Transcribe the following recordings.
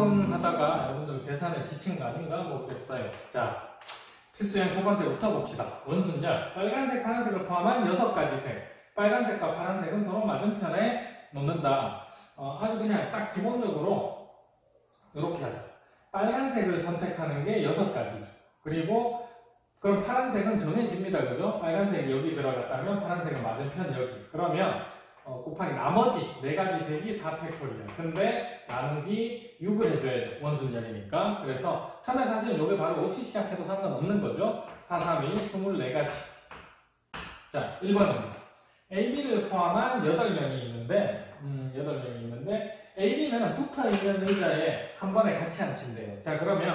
하다가 여러분들 계산에 지친 거 아닌가 모르겠어요. 자, 필수형 첫 번째부터 봅시다. 원순열, 빨간색, 파란색을 포함한 6가지 색. 빨간색과 파란색은 서로 맞은편에 놓는다. 아주 그냥 딱 기본적으로 이렇게 하자. 빨간색을 선택하는 게 6가지죠. 그리고 그럼 파란색은 정해집니다. 그죠? 빨간색이 여기 들어갔다면 파란색은 맞은편 여기. 그러면 곱하기 나머지 4가지 색이 4팩토리얼. 근데 나누기 6을 해줘야죠. 원순열이니까. 그래서 처음에 사실 요게 바로 없이 시작해도 상관없는 거죠. 4, 3, 1, 24가지. 자, 1번입니다. AB를 포함한 8명이 있는데 8명이 있는데 AB는 붙어있는 의자에 한 번에 같이 앉힌대요. 자, 그러면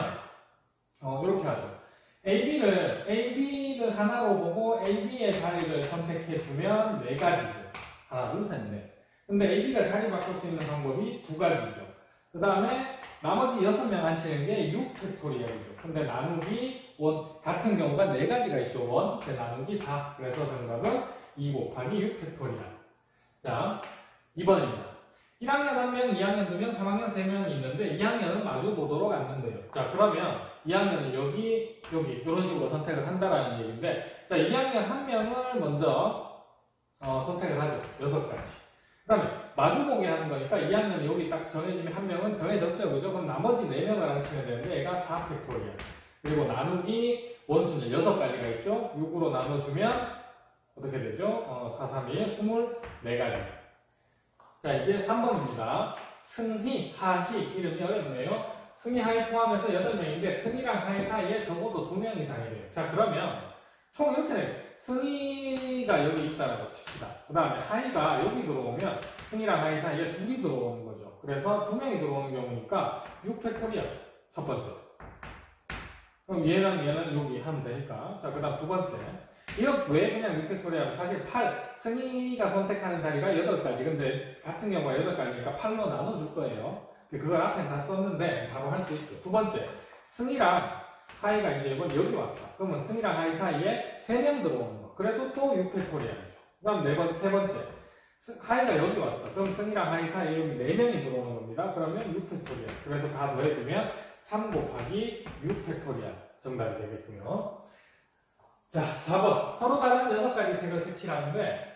이렇게 하죠. AB를 하나로 보고 AB의 자리를 선택해주면 4가지죠. 하나, 둘, 셋, 넷. 근데 AB가 자리 바꿀 수 있는 방법이 2가지죠. 그 다음에 나머지 6명 앉히는 게 6팩토리얼이죠. 근데 나누기 1 같은 경우가 4가지가 있죠. 1, 나누기 4. 그래서 정답은 2 곱하기 6팩토리얼. 자, 2번입니다. 1학년 1명, 2학년 2명, 3학년 3명이 있는데 2학년은 마주 보도록 앉는데요. 자, 그러면 2학년은 여기 이런 식으로 선택을 한다라는 얘기인데, 자, 2학년 1명을 먼저 선택을 하죠. 6가지. 그 다음에 마주보게 하는 거니까 2학년이 여기 딱 정해지면 1명은 정해졌어요. 그죠? 그럼 나머지 4명을 앉히면 되는데 얘가 4팩토리얼. 그리고 나누기 원순열 6가지가 있죠? 6으로 나눠주면 어떻게 되죠? 4, 3, 1, 24가지. 자, 이제 3번입니다. 승희, 하희. 이름이 어렵네요. 승희, 하희 포함해서 8명인데 승희랑 하희 사이에 적어도 2명 이상이 돼요. 자, 그러면 총 이렇게 돼요. 승희가 여기 있다라고 칩시다. 그 다음에 하희가 여기 들어오면 승희랑 하희 사이에 2이 들어오는 거죠. 그래서 2명이 들어오는 경우니까 6팩토리얼 첫 번째. 그럼 얘랑 얘는 여기 하면 되니까. 자, 그 다음 두 번째. 이거 왜 그냥 6팩토리얼? 사실 8, 승희가 선택하는 자리가 8가지. 근데 같은 경우가 8가지니까 8로 나눠줄 거예요. 그걸 앞에 다 썼는데 바로 할 수 있죠. 두 번째. 승희랑 하이가 이제 이번 여기 왔어. 그러면 승희랑 하이 사이에 3명 들어오는 거. 그래도 또 6팩토리얼이죠. 그 다음 세 번째. 하이가 여기 왔어. 그럼 승희랑 하이 사이에 여기 4명이 들어오는 겁니다. 그러면 6팩토리얼. 그래서 다 더해주면 3 곱하기 6팩토리얼 정답이 되겠고요. 자, 4번. 서로 다른 6가지 색을 색칠하는데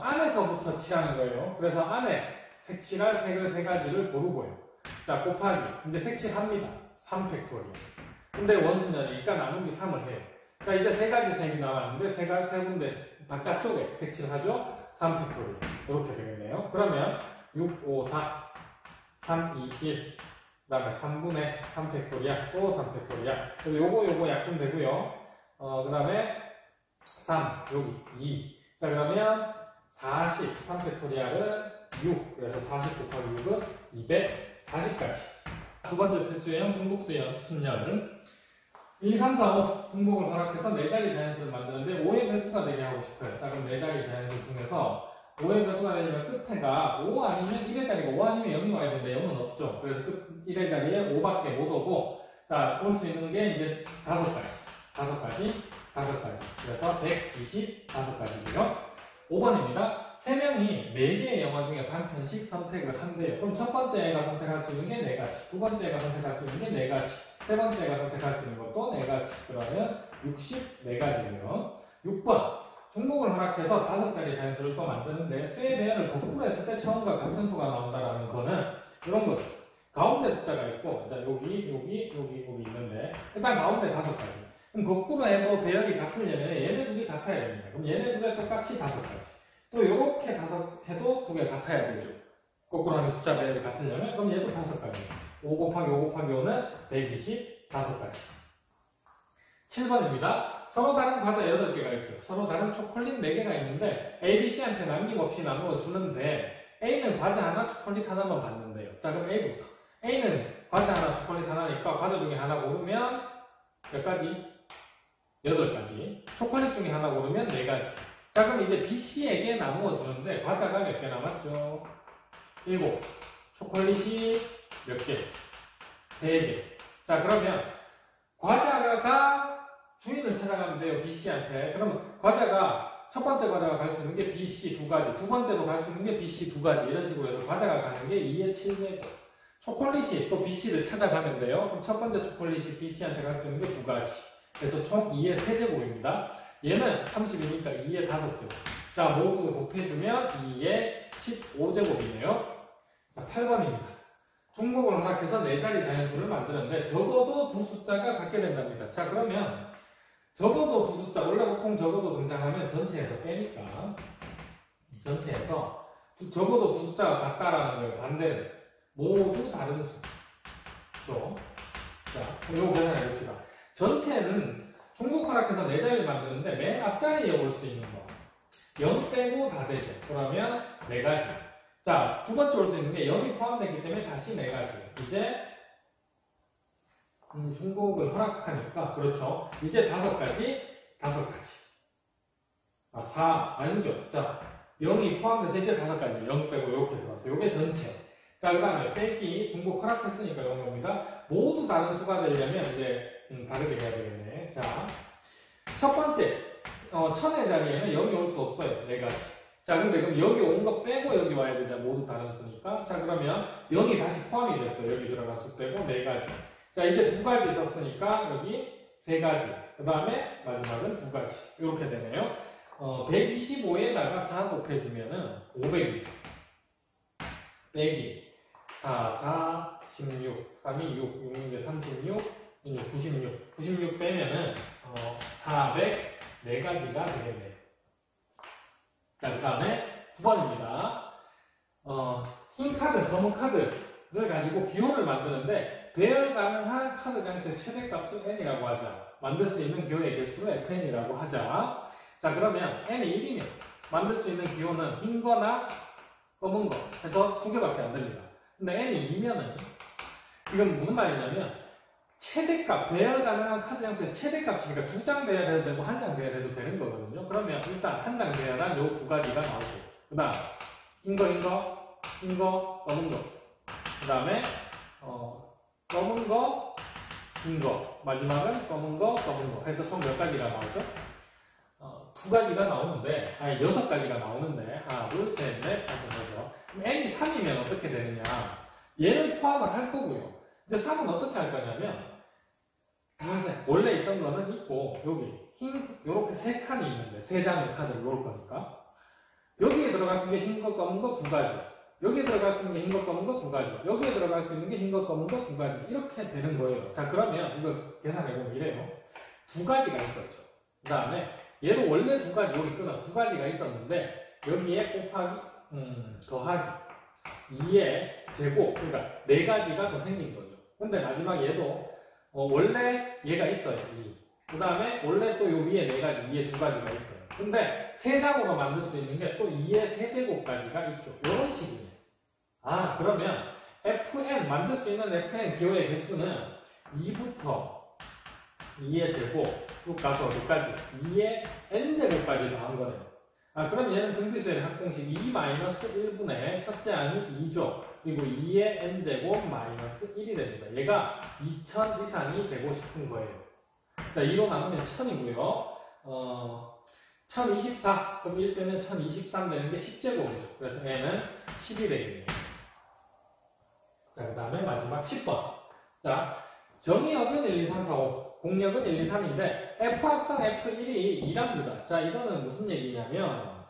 안에서부터 칠하는 거예요. 그래서 안에 색칠할 색을 3가지를 고르고요. 자, 곱하기. 이제 색칠합니다. 3팩토리얼. 근데 원순열이니까 나누기 3을 해요. 자, 이제 3가지 색이 나왔는데 세 군데 바깥쪽에 색칠하죠? 3팩토리얼. 이렇게 되겠네요. 그러면 6, 5, 4, 3, 2, 1. 그 다음에 3분의 3팩토리얼, 또 3팩토리얼. 그래서 요거 약분 되고요. 그 다음에 3, 여기 2. 자, 그러면 40, 3팩토리얼은 6. 그래서 40 곱하기 6은 240까지. 두 번째 필수형 중복수열 순열. 1, 2, 3, 4, 5 중복을 허락해서 4자리 자연수를 만드는데 5의 배수가 되게 하고 싶어요. 자, 그럼 4자리 자연수 중에서 5의 배수가 되려면 끝에가 5 아니면 1의 자리가 5 아니면 0이 와야 되는데 0은 없죠. 그래서 1의 자리에 5밖에 못 오고, 자, 올 수 있는 게 이제 5가지. 그래서 125가지고요. 5번입니다. 3명이 4개의 영화 중에서 한 편씩 선택을 한대요. 그럼 첫 번째 애가 선택할 수 있는 게 4가지, 두 번째 애가 선택할 수 있는 게 4가지, 세 번째 애가 선택할 수 있는 것도 4가지. 그러면 64가지고요. 6번. 중복을 허락해서 5자리 자연수를 또 만드는데 수의 배열을 거꾸로 했을 때 처음과 같은 수가 나온다라는 거는 이런 거죠. 가운데 숫자가 있고, 자, 여기 있는데 일단 가운데 5가지. 그럼 거꾸로 해도 배열이 같으려면 얘네 둘이 같아야 됩니다. 그럼 얘네 둘이 똑같이 5가지. 또 이렇게 해도 2개 같아야 되죠. 거꾸로 하면 숫자 배열이 같으려면 그럼 얘도 5가지. 5 곱하기 5 곱하기 5는 125가지. 7번입니다. 서로 다른 과자 8개가 있고요. 서로 다른 초콜릿 4개가 있는데 A, B, C한테 남김없이 나누어 주는데 A는 과자 하나, 초콜릿 하나만 받는데요. 자, 그럼 A부터. A는 과자 하나, 초콜릿 하나니까 과자 중에 하나 고르면 몇 가지? 8가지. 초콜릿 중에 하나 고르면 4가지. 자, 그럼 이제 B, C에게 나누어 주는데 과자가 몇 개 남았죠? 7. 초콜릿이 몇 개? 3개. 자, 그러면 과자가 주인을 찾아가면 돼요. B, C한테. 그러면 과자가 첫 번째 과자가 갈 수 있는 게 B, C 2가지, 두 번째로 갈 수 있는 게 B, C 2가지, 이런 식으로 해서 과자가 가는 게 2의 7제곱. 초콜릿이 또 BC를 찾아가면 돼요. 그럼 첫 번째 초콜릿이 BC한테 갈 수 있는 게 두 가지. 그래서 총 2의 세제곱입니다. 얘는 30이니까 2의 5제곱. 자, 모두 곱해주면 2의 15제곱이네요. 자, 8번입니다. 중복을 허락해서 4자리 자연수를 만드는데 적어도 두 숫자가 같게 된답니다. 자, 그러면 적어도 두 숫자, 원래 보통 적어도 등장하면 전체에서 빼니까 전체에서 적어도 두 숫자가 같다라는 거예요. 반대는 모두 다른 수죠. 자, 이거 계산해 봅시다. 전체는 중복 허락해서 4자리를 만드는데 맨 앞자리에 올 수 있는 거 0 빼고 다 되죠. 그러면 4가지. 자, 두 번째 올 수 있는 게 0이 포함되기 때문에 다시 4가지. 이제 중복을 허락하니까 그렇죠. 이제 5가지. 아, 4 아니죠. 자, 0이 포함돼서 이제 5가지. 0 빼고 이렇게 들어왔어요. 이게 전체. 자, 그 다음에 빼기 중복 허락했으니까 0입니다. 모두 다른 수가 되려면 이제 다르게 해야 되겠네. 자, 첫 번째 1000의 자리에는 0이 올 수 없어요. 4가지. 자, 근데 그럼 여기 온 거 빼고 여기 와야 되잖아. 모두 다른 수니까. 자, 그러면 0이 다시 포함이 됐어요. 여기 들어간 수 빼고 4가지. 자, 이제 2가지 썼으니까 여기 3가지. 그 다음에 마지막은 2가지. 이렇게 되네요. 125에다가 4 곱해주면은 500이죠. 빼기 4, 16, 3이 6, 6이 36, 96 빼면은 400 4가지가 되겠네요. 자, 그 다음에 9번입니다. 흰 카드, 검은 카드를 가지고 기호를 만드는데 배열 가능한 카드 장수의 최대값을 n이라고 하자. 만들 수 있는 기호의 개수를 fn이라고 하자. 자, 그러면 n이 1이면 만들 수 있는 기호는 흰 거나 검은 거 해서 2개밖에 안 됩니다. 근데 n이 2면은 지금 무슨 말이냐면 최대값, 배열 가능한 카드 장수의 최대값이니까 2장 배열해도 되고 1장 배열해도 되는 거거든요. 그러면 일단 1장 배열한 요 2가지가 나오고 그 다음 흰 거, 검은 거 그 다음에 검은 거, 흰 거 마지막은 검은 거 해서 총 몇 가지가 나오죠? 2가지가 나오는데 아니 6가지가 나오는데 하나, 둘, 셋, 넷, 다섯, 여섯. 그럼 n이 3이면 어떻게 되느냐? 얘를 포함을 할 거고요. 이제 3은 어떻게 할 거냐면 원래 있던 거는 있고 여기 흰 요렇게 3칸이 있는데 3장의 카드를 놓을 거니까 여기에 들어갈 수 있는 게 흰 거, 검은 거 2가지 여기에 들어갈 수 있는 게 흰 거, 검은 거 2가지 여기에 들어갈 수 있는 게 흰 거, 검은 거 2가지 이렇게 되는 거예요. 자, 그러면 이거 계산해보면 이래요. 2가지가 있었죠. 그 다음에 얘도 원래 2가지 여기 끊어 2가지가 있었는데 여기에 곱하기 더하기 2의 제곱 그러니까 4가지가 더 생긴 거죠. 근데 마지막 얘도 원래 얘가 있어요. 2. 그 다음에 원래 또 요 위에 4가지, 2에 2가지가 있어요. 근데 3장으로 만들 수 있는 게 또 2의 세제곱까지가 있죠. 이런 식이에요. 아, 그러면 fn, 만들 수 있는 fn 기호의 개수는 2부터 2의 제곱 쭉 가서 어디까지? 2의 n제곱까지 더한 거네요. 아, 그럼 얘는 등비수의 합공식 2-1분의 첫째 항이 2죠. 그리고 2의 n제곱 마이너스 1이 됩니다. 얘가 2000 이상이 되고 싶은 거예요. 자, 2로 나누면 1000이고요. 1024, 그럼 1 빼면 1023 되는 게 10제곱이죠. 그래서 얘는 10이 되겠네요. 자, 그 다음에 마지막 10번. 자, 정의역은 1, 2, 3, 4, 5. 공역은 1, 2, 3인데 F 합성 F1이 2랍니다. 자, 이거는 무슨 얘기냐면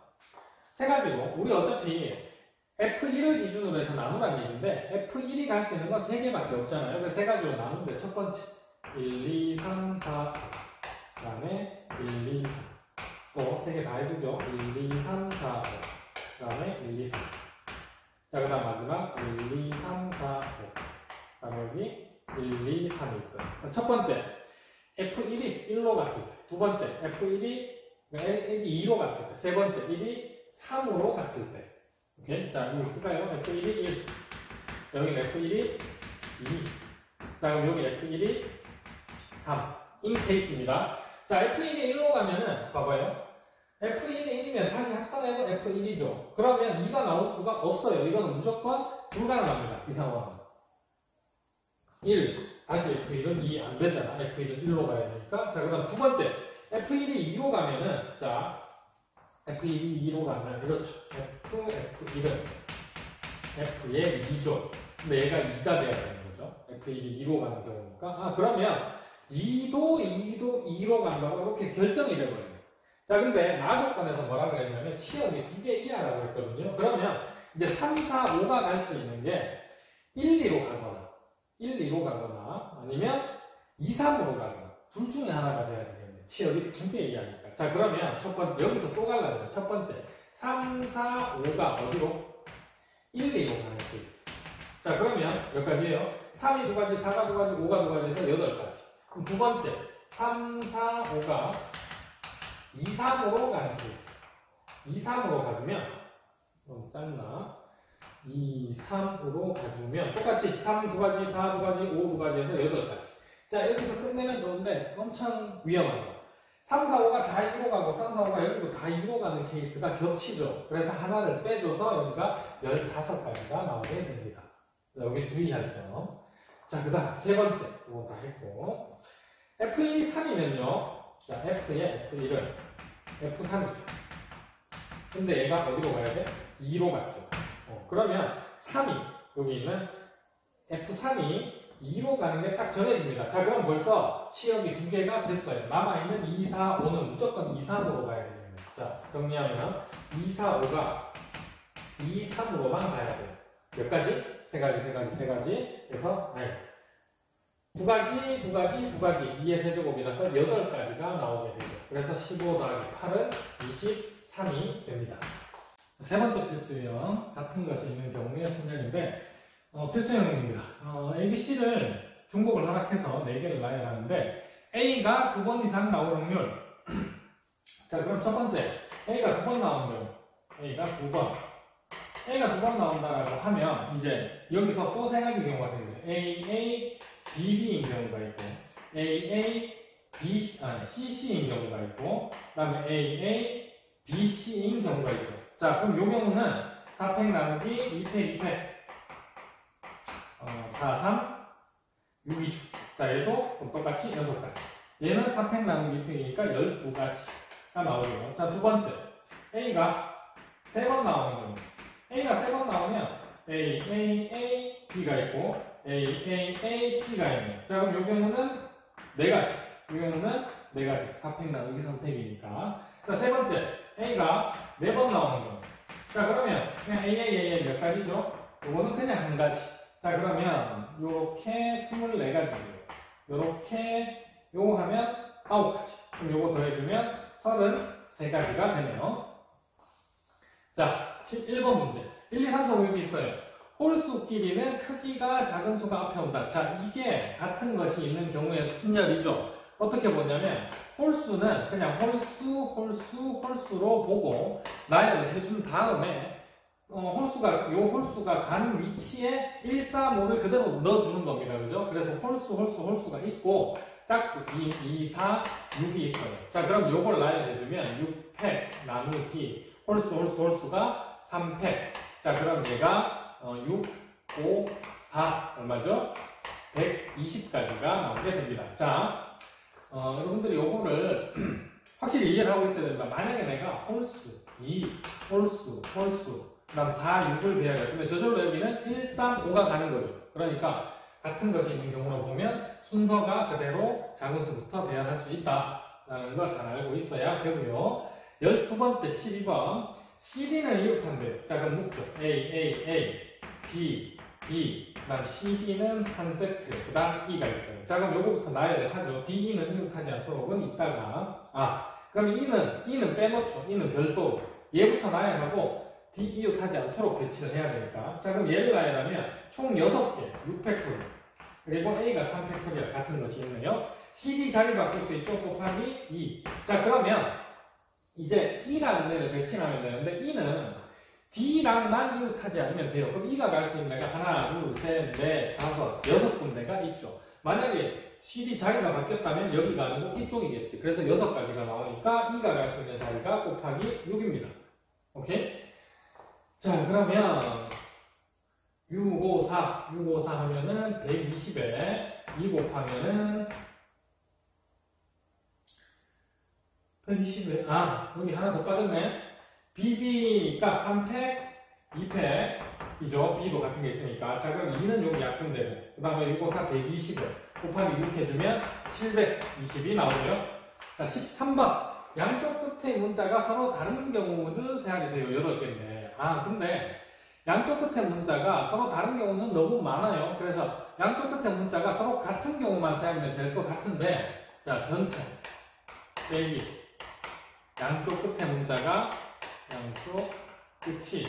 세 가지로 우리 어차피 F1을 기준으로 해서 나누란 얘기인데 F1이 갈 수 있는 건 3개밖에 없잖아요. 그래서 세 가지로 나누는데 첫 번째 1, 2, 3, 4 그 다음에 1, 2, 3 또 3개 다 해주죠. 1, 2, 3, 4 5 그 다음에 1, 2, 3 자, 그 다음 마지막 1, 2, 3, 4 5 그 다음에 여기 1, 2, 3이 있어요. 첫 번째 F1이 1로 갔을 때, 두 번째 F1이 2로 갔을 때, 세 번째 1이 3으로 갔을 때. 오케이? 자, 이거 쓸까요? F1이 1. 여기 F1이 2. 자, 그럼 여기 F1이 3. 인 케이스입니다. 자, F1이 1로 가면은, 봐봐요. F1이 1이면 다시 합산해도 F1이죠. 그러면 2가 나올 수가 없어요. 이거는 무조건 불가능합니다. 이 상황은. 1. 다시 F1은 2 안 되잖아. F1은 1로 가야 되니까. 자, 그 다음 두 번째. F1이 2로 가면은, 자, F1이 2로 가면, 이렇죠. F1은 F의 2죠. 근데 얘가 2가 돼야 되는 거죠. F1이 2로 가는 경우니까. 아, 그러면 2도 2로 간다고 이렇게 결정이 돼버려요. 자, 근데 나조건에서 뭐라 그랬냐면 치역이 2개 이하라고 했거든요. 그러면 이제 3, 4, 5가 갈 수 있는 게 1, 2로 가거나 아니면 2, 3으로 가거나 둘 중에 하나가 돼야 되겠네. 치역이 2개 이하니까. 자, 그러면 여기서 또 갈라져요. 첫 번째 3, 4, 5가 어디로? 1, 2로 가는 케이스. 자, 그러면 몇 가지예요? 3이 2가지, 4가 2가지, 5가 2가지 해서 8가지. 그럼 두 번째 3, 4, 5가 2, 3으로 가는 케이스. 2, 3으로 가주면 너무 짧나? 2, 3으로 가주면 똑같이 3 2가지, 4 2가지, 5 2가지 해서 8가지. 자, 여기서 끝내면 좋은데 엄청 위험한 거. 3, 4, 5가 다 2로 가고 3, 4, 5가 여기도 다 2로 가는 케이스가 겹치죠. 그래서 하나를 빼줘서 여기가 15가지가 나오게 됩니다. 자, 여기 주의하죠. 자, 그 다음 세 번째. 이거 다 했고. F1이 3이면요. 자, F의 F1은 F3이죠. 근데 얘가 어디로 가야 돼? 2로 갔죠. 그러면 3이, 여기 있는 F3이 2로 가는 게 딱 정해집니다. 자, 그럼 벌써 치역이 2개가 됐어요. 남아있는 2, 4, 5는 무조건 2, 3으로 가야 되겠네요. 자, 정리하면 2, 4, 5가 2, 3으로만 가야 돼요. 몇 가지? 세 가지. 그래서, 두 가지, 2의 세제곱이라서 8가지가 나오게 되죠. 그래서 15 더하기 8은 23이 됩니다. 세 번째 필수형, 같은 것이 있는 경우의 순열인데, 필수형입니다. ABC를 중복을 하락해서 4개를 나열하는데 A가 2번 이상 나올 확률. 자, 그럼 첫 번째 A가 2번 나오는 경우. A가 2번 나온다라고 하면 이제 여기서 또 3가지 경우가 생겨요. AA, BB인 경우가 있고 AA, CC인 경우가 있고 그 다음에 AA, BC인 경우가 있죠. 자, 그럼 이 경우는 4팩 나누기 2팩 2팩 4, 3, 6이죠. 자, 얘도 똑같이 6가지. 얘는 4팩 나누기 2팩이니까 12가지가 나오고요. 자, 두 번째. A가 3번 나오는 경우. A가 3번 나오면 A, B가 있고 A, C가 있네요. 자, 그럼 이 경우는 4가지. 이 경우는 4가지. 4팩 나누기 3팩이니까. 자, 세 번째. A가 4번 나오는 경우. 자, 그러면 그냥 A 몇 가지죠? 이거는 그냥 한 가지. 자, 그러면 요렇게 24가지고요. 요렇게 요거 하면 9가지. 그럼 요거 더해주면 33가지가 되네요. 자, 11번 문제. 1, 2, 3, 4, 5, 6이 있어요. 홀수끼리는 크기가 작은 수가 앞에 온다. 자, 이게 같은 것이 있는 경우의 순열이죠. 어떻게 보냐면 홀수는 그냥 홀수로 보고 나열을 해준 다음에 홀수가 간 위치에 1, 3, 5를 그대로 넣어주는 겁니다. 그죠? 그래서 홀수가 있고, 짝수 2, 4, 6이 있어요. 자, 그럼 요걸 나열해주면 6팩 나누기 홀수가 3팩. 자, 그럼 얘가 6, 5, 4 얼마죠? 120가지가 나오게 됩니다. 자, 여러분들이 요거를 확실히 이해를 하고 있어야 됩니다. 만약에 내가 홀수, 2, 홀수, 그 다음 4, 6을 배열했으면 저절로 여기는 1, 3, 5가 가는 거죠. 그러니까 같은 것이 있는 경우로 보면 순서가 그대로 작은 수부터 배열할 수 있다라는 걸 잘 알고 있어야 되고요. 12번째 12번 CD는 이웃한대요. 자, 그럼 묶죠. A, B, 그 다음 CD는 한 세트, 그 다음 E가 있어요. 자, 그럼 요거부터 나열을 하죠. D, E는 이웃하지 않도록은 이따가 그럼 E는 빼놓죠. E는 별도로 얘부터 나열하고 D 이웃하지 않도록 배치를 해야 되니까. 자, 그럼 얘를 나열하면 총 6개, 6팩토리얼. 그리고 A가 3팩토리얼 같은 것이 있네요. CD 자리 바꿀 수 있죠. 곱하기 2. 자, 그러면 이제 E라는 애를 배치하면 되는데 E는 D랑만 이웃하지 않으면 돼요. 그럼 E가 갈 수 있는 데가 하나, 둘, 셋, 넷, 다섯, 6군데가 있죠. 만약에 CD 자리가 바뀌었다면 여기가 아니고 이쪽이겠지. 그래서 6가지가 나오니까 E가 갈 수 있는 자리가 곱하기 6입니다. 오케이? 자, 그러면 654 하면은 120에 2 곱하면은 120에 여기 하나 더 빠졌네. BB가 3팩, 2팩 이죠. B도 같은 게 있으니까. 자, 그럼 2는 여기 약분되고, 그 다음에 6, 5, 4, 120을 곱하기 6 해주면 720이 나오죠. 자, 13번. 양쪽 끝의 문자가 서로 다른 경우를 세야되세요. 8개인데. 아, 근데 양쪽 끝의 문자가 서로 다른 경우는 너무 많아요. 그래서 양쪽 끝의 문자가 서로 같은 경우만 세하면 될 것 같은데, 자, 전체 빼기 양쪽 끝의 문자가 양쪽 끝이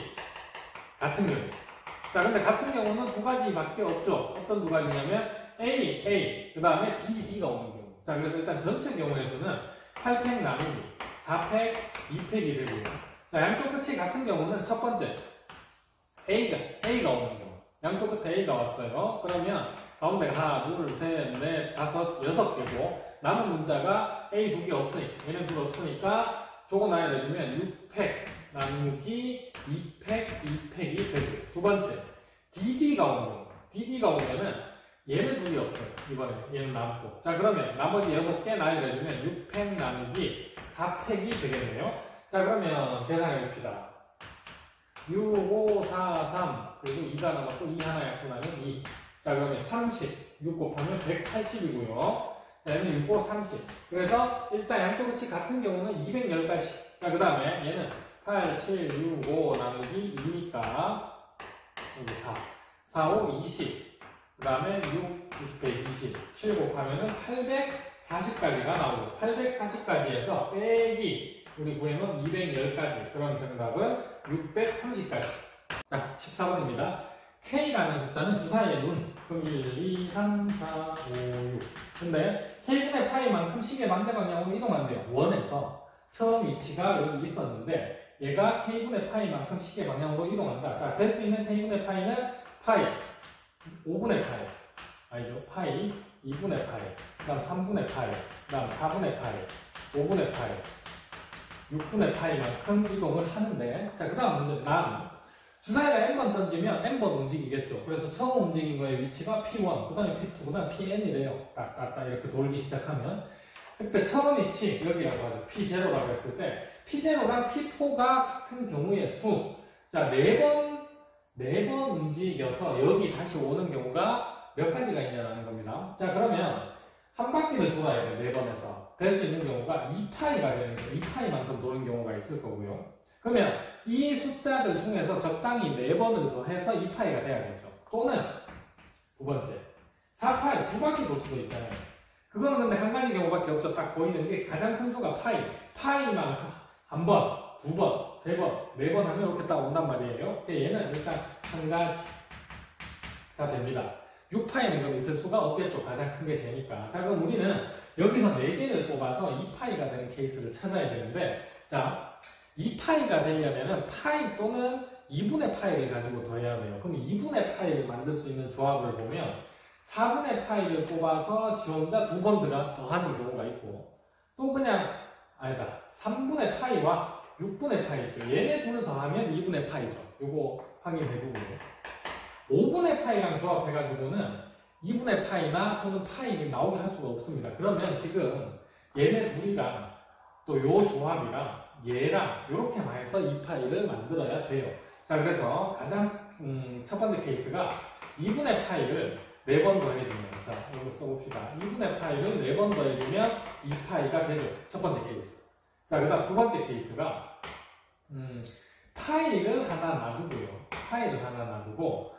같은 경우. 자, 근데 같은 경우는 두 가지밖에 없죠. 어떤 두 가지냐면 A, 그 다음에 D가 오는 경우. 자, 그래서 일단 전체 경우에서는 8팩 나누기 4팩, 2팩이 되고요. 자, 양쪽 끝이 같은 경우는 첫 번째 A가 오는 경우. 양쪽 끝에 A가 왔어요. 그러면 가운데가 하나, 둘, 셋, 넷, 다섯, 6개고 남은 문자가 A 2개 없으니까 얘는 둘 없으니까 조금 나야 되주면 6팩 나누기 2팩, 2팩이 되고 두 번째 DD가 오는 경우. DD가 오면은 얘는 둘이 없어요. 이번에 얘는 남고. 자, 그러면 나머지 6개 나열을 해주면 6팩 나누기 4팩이 되겠네요. 자, 그러면 계산해 봅시다. 6, 5, 4, 3 그리고 2가 남았고 2 하나 약분하면 2. 자, 그러면 30 6 곱하면 180이고요. 자, 얘는 6, 5, 30. 그래서 일단 양쪽 끝이 같은 경우는 210까지. 자, 그 다음에 얘는 8, 7, 6, 5 나누기 2니까 여기 4, 4, 5, 20. 그 다음에 6, 120, 7 곱하면 840까지가 나오고 840까지에서 빼기 우리 구해놓은 210까지. 그럼 정답은 630까지. 자, 14번입니다. K라는 숫자는 주사위의 눈. 그럼 1, 2, 3, 4, 5, 6. 근데 K분의 파이만큼 시계 반대 방향으로 이동한대요. 원에서 처음 위치가 여기 있었는데 얘가 K분의 파이만큼 시계 방향으로 이동한다. 자, 될 수 있는 K분의 파이는 파이 5분의 파이, 아니죠, 파이, 2분의 파이, 그 다음 3분의 파이, 그 다음 4분의 파이, 5분의 파이, 6분의 파이만큼 이동을 하는데, 자, 그 다음 문제, 난 주사위가 n번 던지면 n번 움직이겠죠. 그래서 처음 움직인 거의 위치가 P1, 그 다음에 P2, 그 다음에 PN이래요. 딱딱딱 이렇게 돌기 시작하면. 그때 처음 위치, 여기라고 하죠. P0라고 했을 때, P0랑 P4가 같은 경우의 수. 자, 4번 움직여서 여기 다시 오는 경우가 몇 가지가 있냐라는 겁니다. 자, 그러면 한 바퀴를 돌아야 돼. 4번에서. 될 수 있는 경우가 2파이가 되는 거예요. 2파이만큼 도는 경우가 있을 거고요. 그러면 이 숫자들 중에서 적당히 4번을 더해서 2파이가 돼야겠죠. 또는 두 번째 4파이, 두 바퀴 돌 수도 있잖아요. 그거는 근데 한 가지 경우밖에 없죠. 딱 보이는 게 가장 큰 수가 파이만큼 한 번, 두 번, 세 번, 네 번 하면 이렇게 딱 온단 말이에요. 얘는 일단 한 가지가 됩니다. 6파이는 그럼 있을 수가 없겠죠. 가장 큰 게 제니까. 자, 그럼 우리는 여기서 4개를 뽑아서 2파이가 되는 케이스를 찾아야 되는데, 자, 2파이가 되려면은 파이 또는 2분의 파이를 가지고 더해야 돼요. 그럼 2분의 파이를 만들 수 있는 조합을 보면 4분의 파이를 뽑아서 지 혼자 2번 더하는 경우가 있고, 또 그냥 아니다. 3분의 파이와 6분의 파이 있죠. 얘네 둘을 더하면 2분의 파이죠. 요거 확인해두고요. 5분의 파이랑 조합해가지고는 2분의 파이나 또는 파이를 나오게 할 수가 없습니다. 그러면 지금 얘네 둘이랑 또 요 조합이랑 얘랑 요렇게만 해서 2파이를 만들어야 돼요. 자, 그래서 가장 첫 번째 케이스가 2분의 파이를 4번 더해주면, 자, 이거 써봅시다. 2분의 파이를 4번 더해주면 2파이가 되죠. 첫 번째 케이스. 자, 그 다음 두 번째 케이스가 파이를 하나 놔두고요. 파이를 하나 놔두고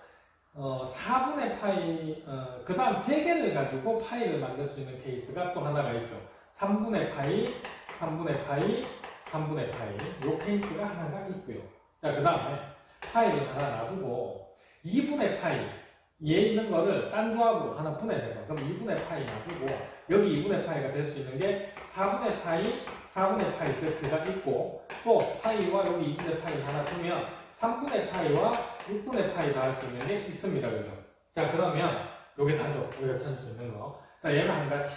4분의 파이, 그 다음 3개를 가지고 파이를 만들 수 있는 케이스가 또 하나가 있죠. 3분의 파이, 3분의 파이, 3분의 파이. 요 케이스가 하나가 있고요. 자, 그 다음에 파이를 하나 놔두고 2분의 파이, 얘 있는 거를 딴 조합으로 하나 분해해요. 그럼 2분의 파이 놔두고 여기 2분의 파이가 될 수 있는 게 4분의 파이, 4분의 파이 세트가 있고, 또 파이와 여기 2분의 파이를 하나 두면 3분의 파이와 6분의 파이가 할 수 있는 게 있습니다. 그죠? 자, 그러면 요게 다죠. 우리가 찾을 수 있는 거. 자, 얘는 한 가지.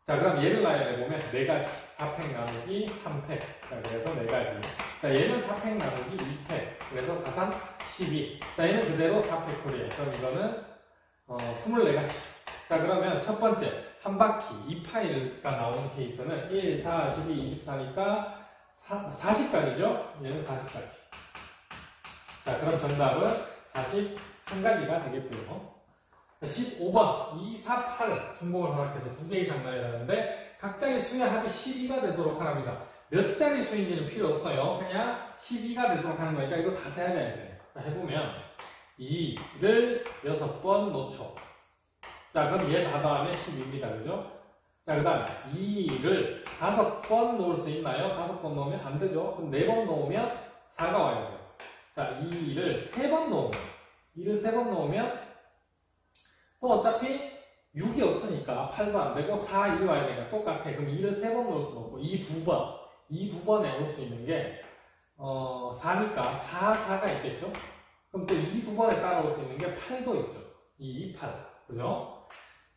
자, 그럼 얘를 나열해보면 4가지. 4팩 나누기 3팩. 자, 그래서 4가지. 자, 얘는 4팩 나누기 2팩. 그래서 4, 3, 12. 자, 얘는 그대로 4팩토리에요. 그럼 이거는 24가지. 자, 그러면 첫 번째 한 바퀴 2파이가 나오는 케이스는 1, 4, 12, 24니까 40가지죠? 얘는 40가지. 자, 그럼 정답은 41가지가 되겠고요. 자, 15번 2, 4, 8 중복을 허락해서 2개 이상 나열하는데 각자의 수의 합이 12가 되도록 하랍니다. 몇 자리 수인지는 필요 없어요. 그냥 12가 되도록 하는 거니까 이거 다 세야 돼요. 자, 해보면 2를 6번 놓죠. 자, 그럼 얘 다 더하면 12입니다. 그죠? 자, 그 다음 2를 5번 놓을 수 있나요? 5번 놓으면 안 되죠? 그럼 4번 놓으면 4가 와야 돼요. 자, 2를 3번 놓으면 또 어차피 6이 없으니까 8도 안 되고 4, 1이 와야 되니까 똑같아. 그럼 2를 3번 놓을 수는 없고 2 두 번에 올 수 있는 게 4니까 4, 4가 있겠죠? 그럼 또 2 두 번에 따라올 수 있는 게 8도 있죠. 2, 8. 그죠?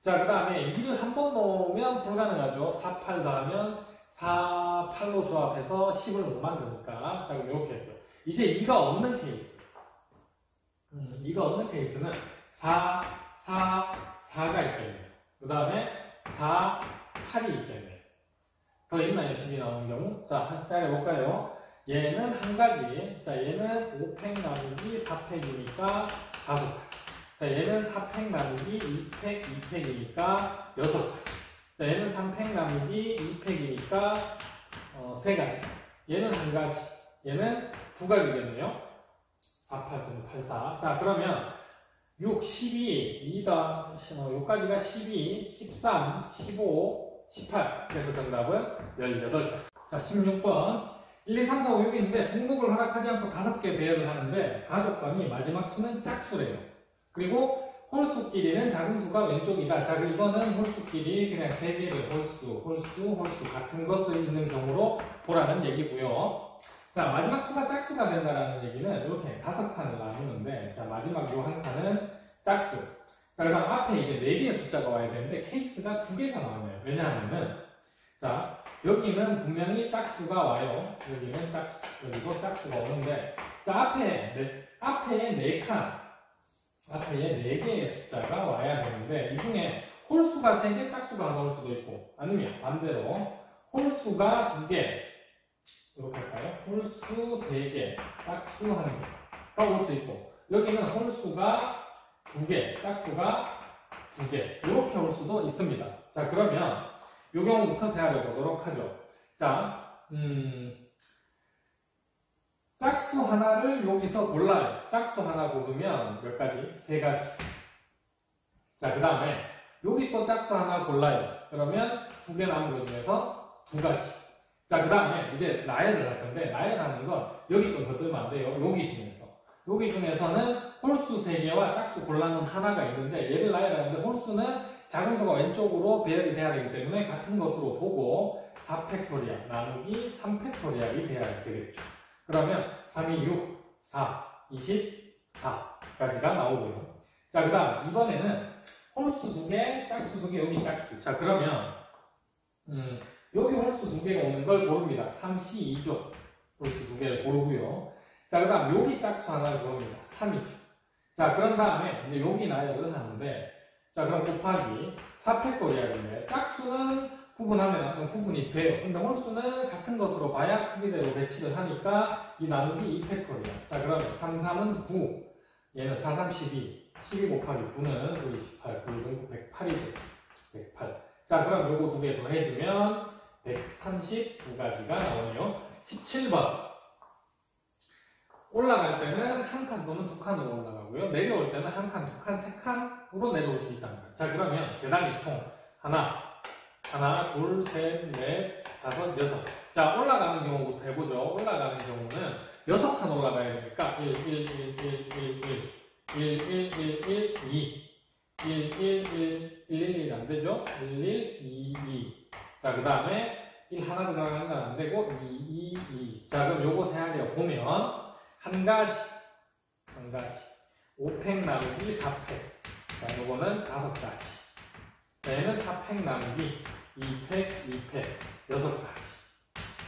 자, 그 다음에 2를 한 번 놓으면 불가능하죠. 4, 8 더하면 4, 8로 조합해서 10을 못 만드니까. 자, 그럼 이렇게 했고요. 이제 2가 없는 케이스. 2가 없는 케이스는 4, 4, 4가 있겠네요. 그 다음에 4, 8이 있겠네요. 더 있나요? 10이 나오는 경우? 자, 한 살 해볼까요? 얘는 한 가지. 자, 얘는 5팩 나누기 4팩이니까 5가지. 자, 얘는 4팩 나누기 2팩, 2팩이니까 6가지. 자, 얘는 3팩 나누기 2팩이니까 3가지. 얘는 한 가지. 얘는 2가지겠네요. 4, 8, 8, 4. 자, 그러면 6, 12, 2다, 여기까지가 12, 13, 15, 18. 그래서 정답은 18가지. 자, 16번. 1, 2, 3, 4, 5, 6인데 중복을 허락하지 않고 5개 배열을 하는데 가족감이 마지막 수는 짝수래요. 그리고 홀수 길이는 작은 수가 왼쪽이다. 자, 이거는 홀수 길이 그냥 3개를 홀수 같은 것을 있는 경우로 보라는 얘기고요. 자, 마지막 수가 짝수가 된다는 얘기는 이렇게 5칸을 나누는데, 자, 마지막 요 한 칸은 짝수. 자, 그 다음 앞에 이제 4개의 숫자가 와야 되는데 케이스가 2개가 나오네요. 왜냐하면은, 자, 여기는 분명히 짝수가 와요. 여기는 짝수, 여기도 짝수가 오는데, 자, 앞에 4칸, 앞에 4개의 숫자가 와야 되는데, 이 중에 홀수가 3개, 짝수가 하나 올 수도 있고, 아니면 반대로 홀수가 2개, 이렇게 할까요? 홀수 3개, 짝수 1개가 올 수 있고, 여기는 홀수가 2개, 짝수가 2개, 이렇게 올 수도 있습니다. 자, 그러면 이 경우부터 대화를 보도록 하죠. 자, 짝수 하나를 여기서 골라요. 짝수 하나 고르면 몇 가지? 3가지. 자, 그 다음에 여기 또 짝수 하나 골라요. 그러면 2개 남은 것 중에서 2가지. 자, 그 다음에 이제 나열을 할 건데, 나열하는 건 여기 건 건들면 안 돼요. 여기 중에서는 홀수 3개와 짝수 골라놓은 하나가 있는데, 얘를 나열하는데 홀수는 작은 수가 왼쪽으로 배열이 돼야 되기 때문에 같은 것으로 보고 4팩토리얼 나누기 3팩토리얼이 돼야 되겠죠. 그러면 3이 6, 4, 24까지가 나오고요. 자, 그 다음 이번에는 홀수 2개, 짝수 2개, 여기 짝수. 자, 그러면 여기 홀수 2개가 오는 걸 고릅니다. 3C 2조 홀수 2개를 고르고요. 자, 그 다음 여기 짝수 하나를 고릅니다. 3이죠. 자, 그런 다음에 이제 여기 나열을 하는데, 자, 그럼 곱하기 4팩토리얼인데 짝수는 구분하면 구분이 돼요. 근데 홀수는 같은 것으로 봐야 크기대로 배치를 하니까 이 나누기 2팩토리얼. 자, 그러면 3, 3은 9, 얘는 4, 3, 12, 12 곱하기 9는 9, 28, 9, 1은 108이죠. 108. 자, 그럼 요거 2개 더 해주면 132가지가 나오네요. 17번. 올라갈 때는 한 칸 또는 2칸으로 올라가고요. 내려올 때는 한 칸, 2칸, 3칸으로 내려올 수 있답니다. 자, 그러면 계단이 총 하나, 둘, 셋, 넷, 다섯, 여섯. 자, 올라가는 경우부터 해보죠. 올라가는 경우는 6칸 올라가야 되니까 1, 1, 1, 1, 1, 1, 1, 1, 1, 2, 1, 1, 1, 1, 1 안 되죠? 1, 1, 2, 2. 자, 그 다음에 1 하나 들어가는 건 안 되고 2, 2, 2. 자, 그럼 요거 세하려 보면 한 가지. 5팩 나누기 4팩. 자, 요거는 5가지. 자, 얘는 4팩 나누기 2팩, 2팩. 6가지.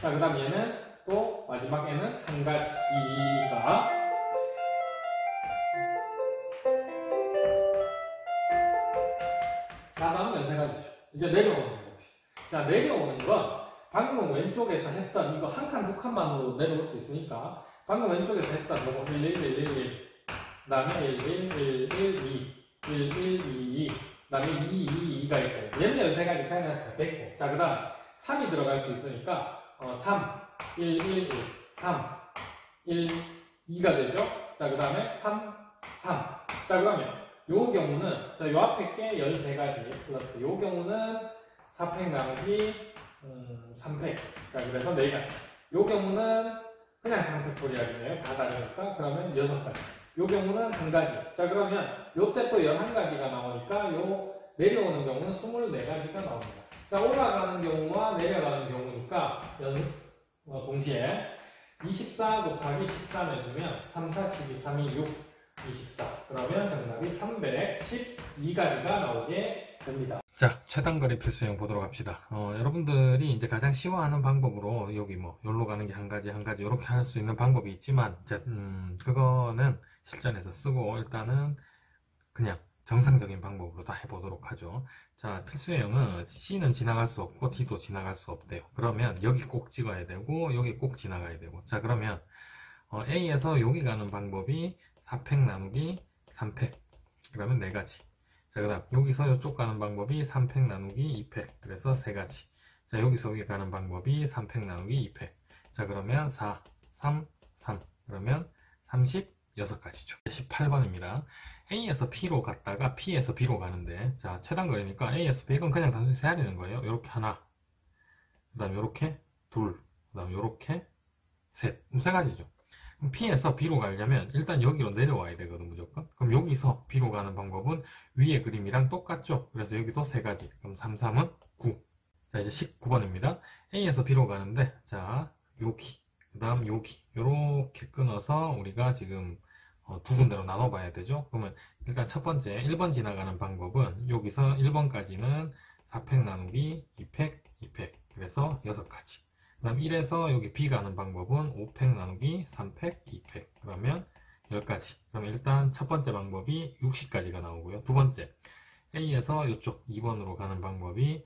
자, 그 다음 얘는 또 마지막에는 한 가지. 2가. 자, 다음은 3가지죠. 이제 내려오는 거 봅시다. 자, 내려오는 건 방금 왼쪽에서 했던 이거 한 칸, 2칸만으로 내려올 수 있으니까 방금 왼쪽에서 했던 요거 11111, 그 다음에 11112, 1122, 그 다음에 222가 있어요. 얘는 13가지 사용해서 됐고, 자, 그 다음 3이 들어갈 수 있으니까 3, 111, 3, 1, 2가 되죠. 자, 그 다음에 3, 3. 자, 그러면 요 경우는 요 앞에 게 13가지 플러스 요 경우는 4팩 나누기 3팩. 자, 그래서 4가지. 요 경우는 그냥 3팩토리얼이네요. 다 다르니까. 그러면 6가지. 요 경우는 1가지. 자, 그러면 요때 또 11가지가 나오니까 요 내려오는 경우는 24가지가 나옵니다. 자, 올라가는 경우와 내려가는 경우니까 동시에 24 곱하기 13 해주면 3, 4, 12, 3, 2, 6, 24. 그러면 정답이 312가지가 나오게 됩니다. 자, 최단거리 필수형 보도록 합시다. 여러분들이 이제 가장 쉬워하는 방법으로 여기 여기로 가는 게 한 가지 이렇게 할 수 있는 방법이 있지만, 그거는 실전에서 쓰고 일단은 그냥 정상적인 방법으로 다 해보도록 하죠. 자, 필수형은 C는 지나갈 수 없고 D도 지나갈 수 없대요. 그러면 여기 꼭 찍어야 되고 여기 꼭 지나가야 되고. 자, 그러면 A에서 여기 가는 방법이 4팩 나누기 3팩. 그러면 4가지. 자, 그 다음 여기서 이쪽 가는 방법이 3팩 나누기 2팩. 그래서 3가지. 자, 여기서 여기 가는 방법이 3팩 나누기 2팩. 자, 그러면 4, 3, 3. 그러면 36가지죠. 18번입니다. A에서 P로 갔다가 P에서 B로 가는데, 자, 최단거리니까 A에서 B, 이건 그냥 단순히 세하려는 거예요. 요렇게 하나, 그 다음 요렇게 둘, 그 다음 요렇게 셋. 3가지죠. 그럼 P에서 B로 가려면 일단 여기로 내려와야 되거든, 무조건. 그럼 여기서 B로 가는 방법은 위에 그림이랑 똑같죠. 그래서 여기도 3가지. 그럼 3, 3은 9. 자, 이제 19번입니다. A에서 B로 가는데, 자, 여기, 그 다음 여기, 요렇게 끊어서 우리가 지금 두 군데로 나눠봐야 되죠. 그러면 일단 첫 번째 1번 지나가는 방법은 여기서 1번까지는 4팩 나누기 2팩, 2팩. 그래서 6가지. 그 다음 1에서 여기 B 가는 방법은 5팩 나누기 3팩, 2팩. 그러면 10가지. 그럼 일단 첫 번째 방법이 60가지가 나오고요. 두 번째, A에서 이쪽 2번으로 가는 방법이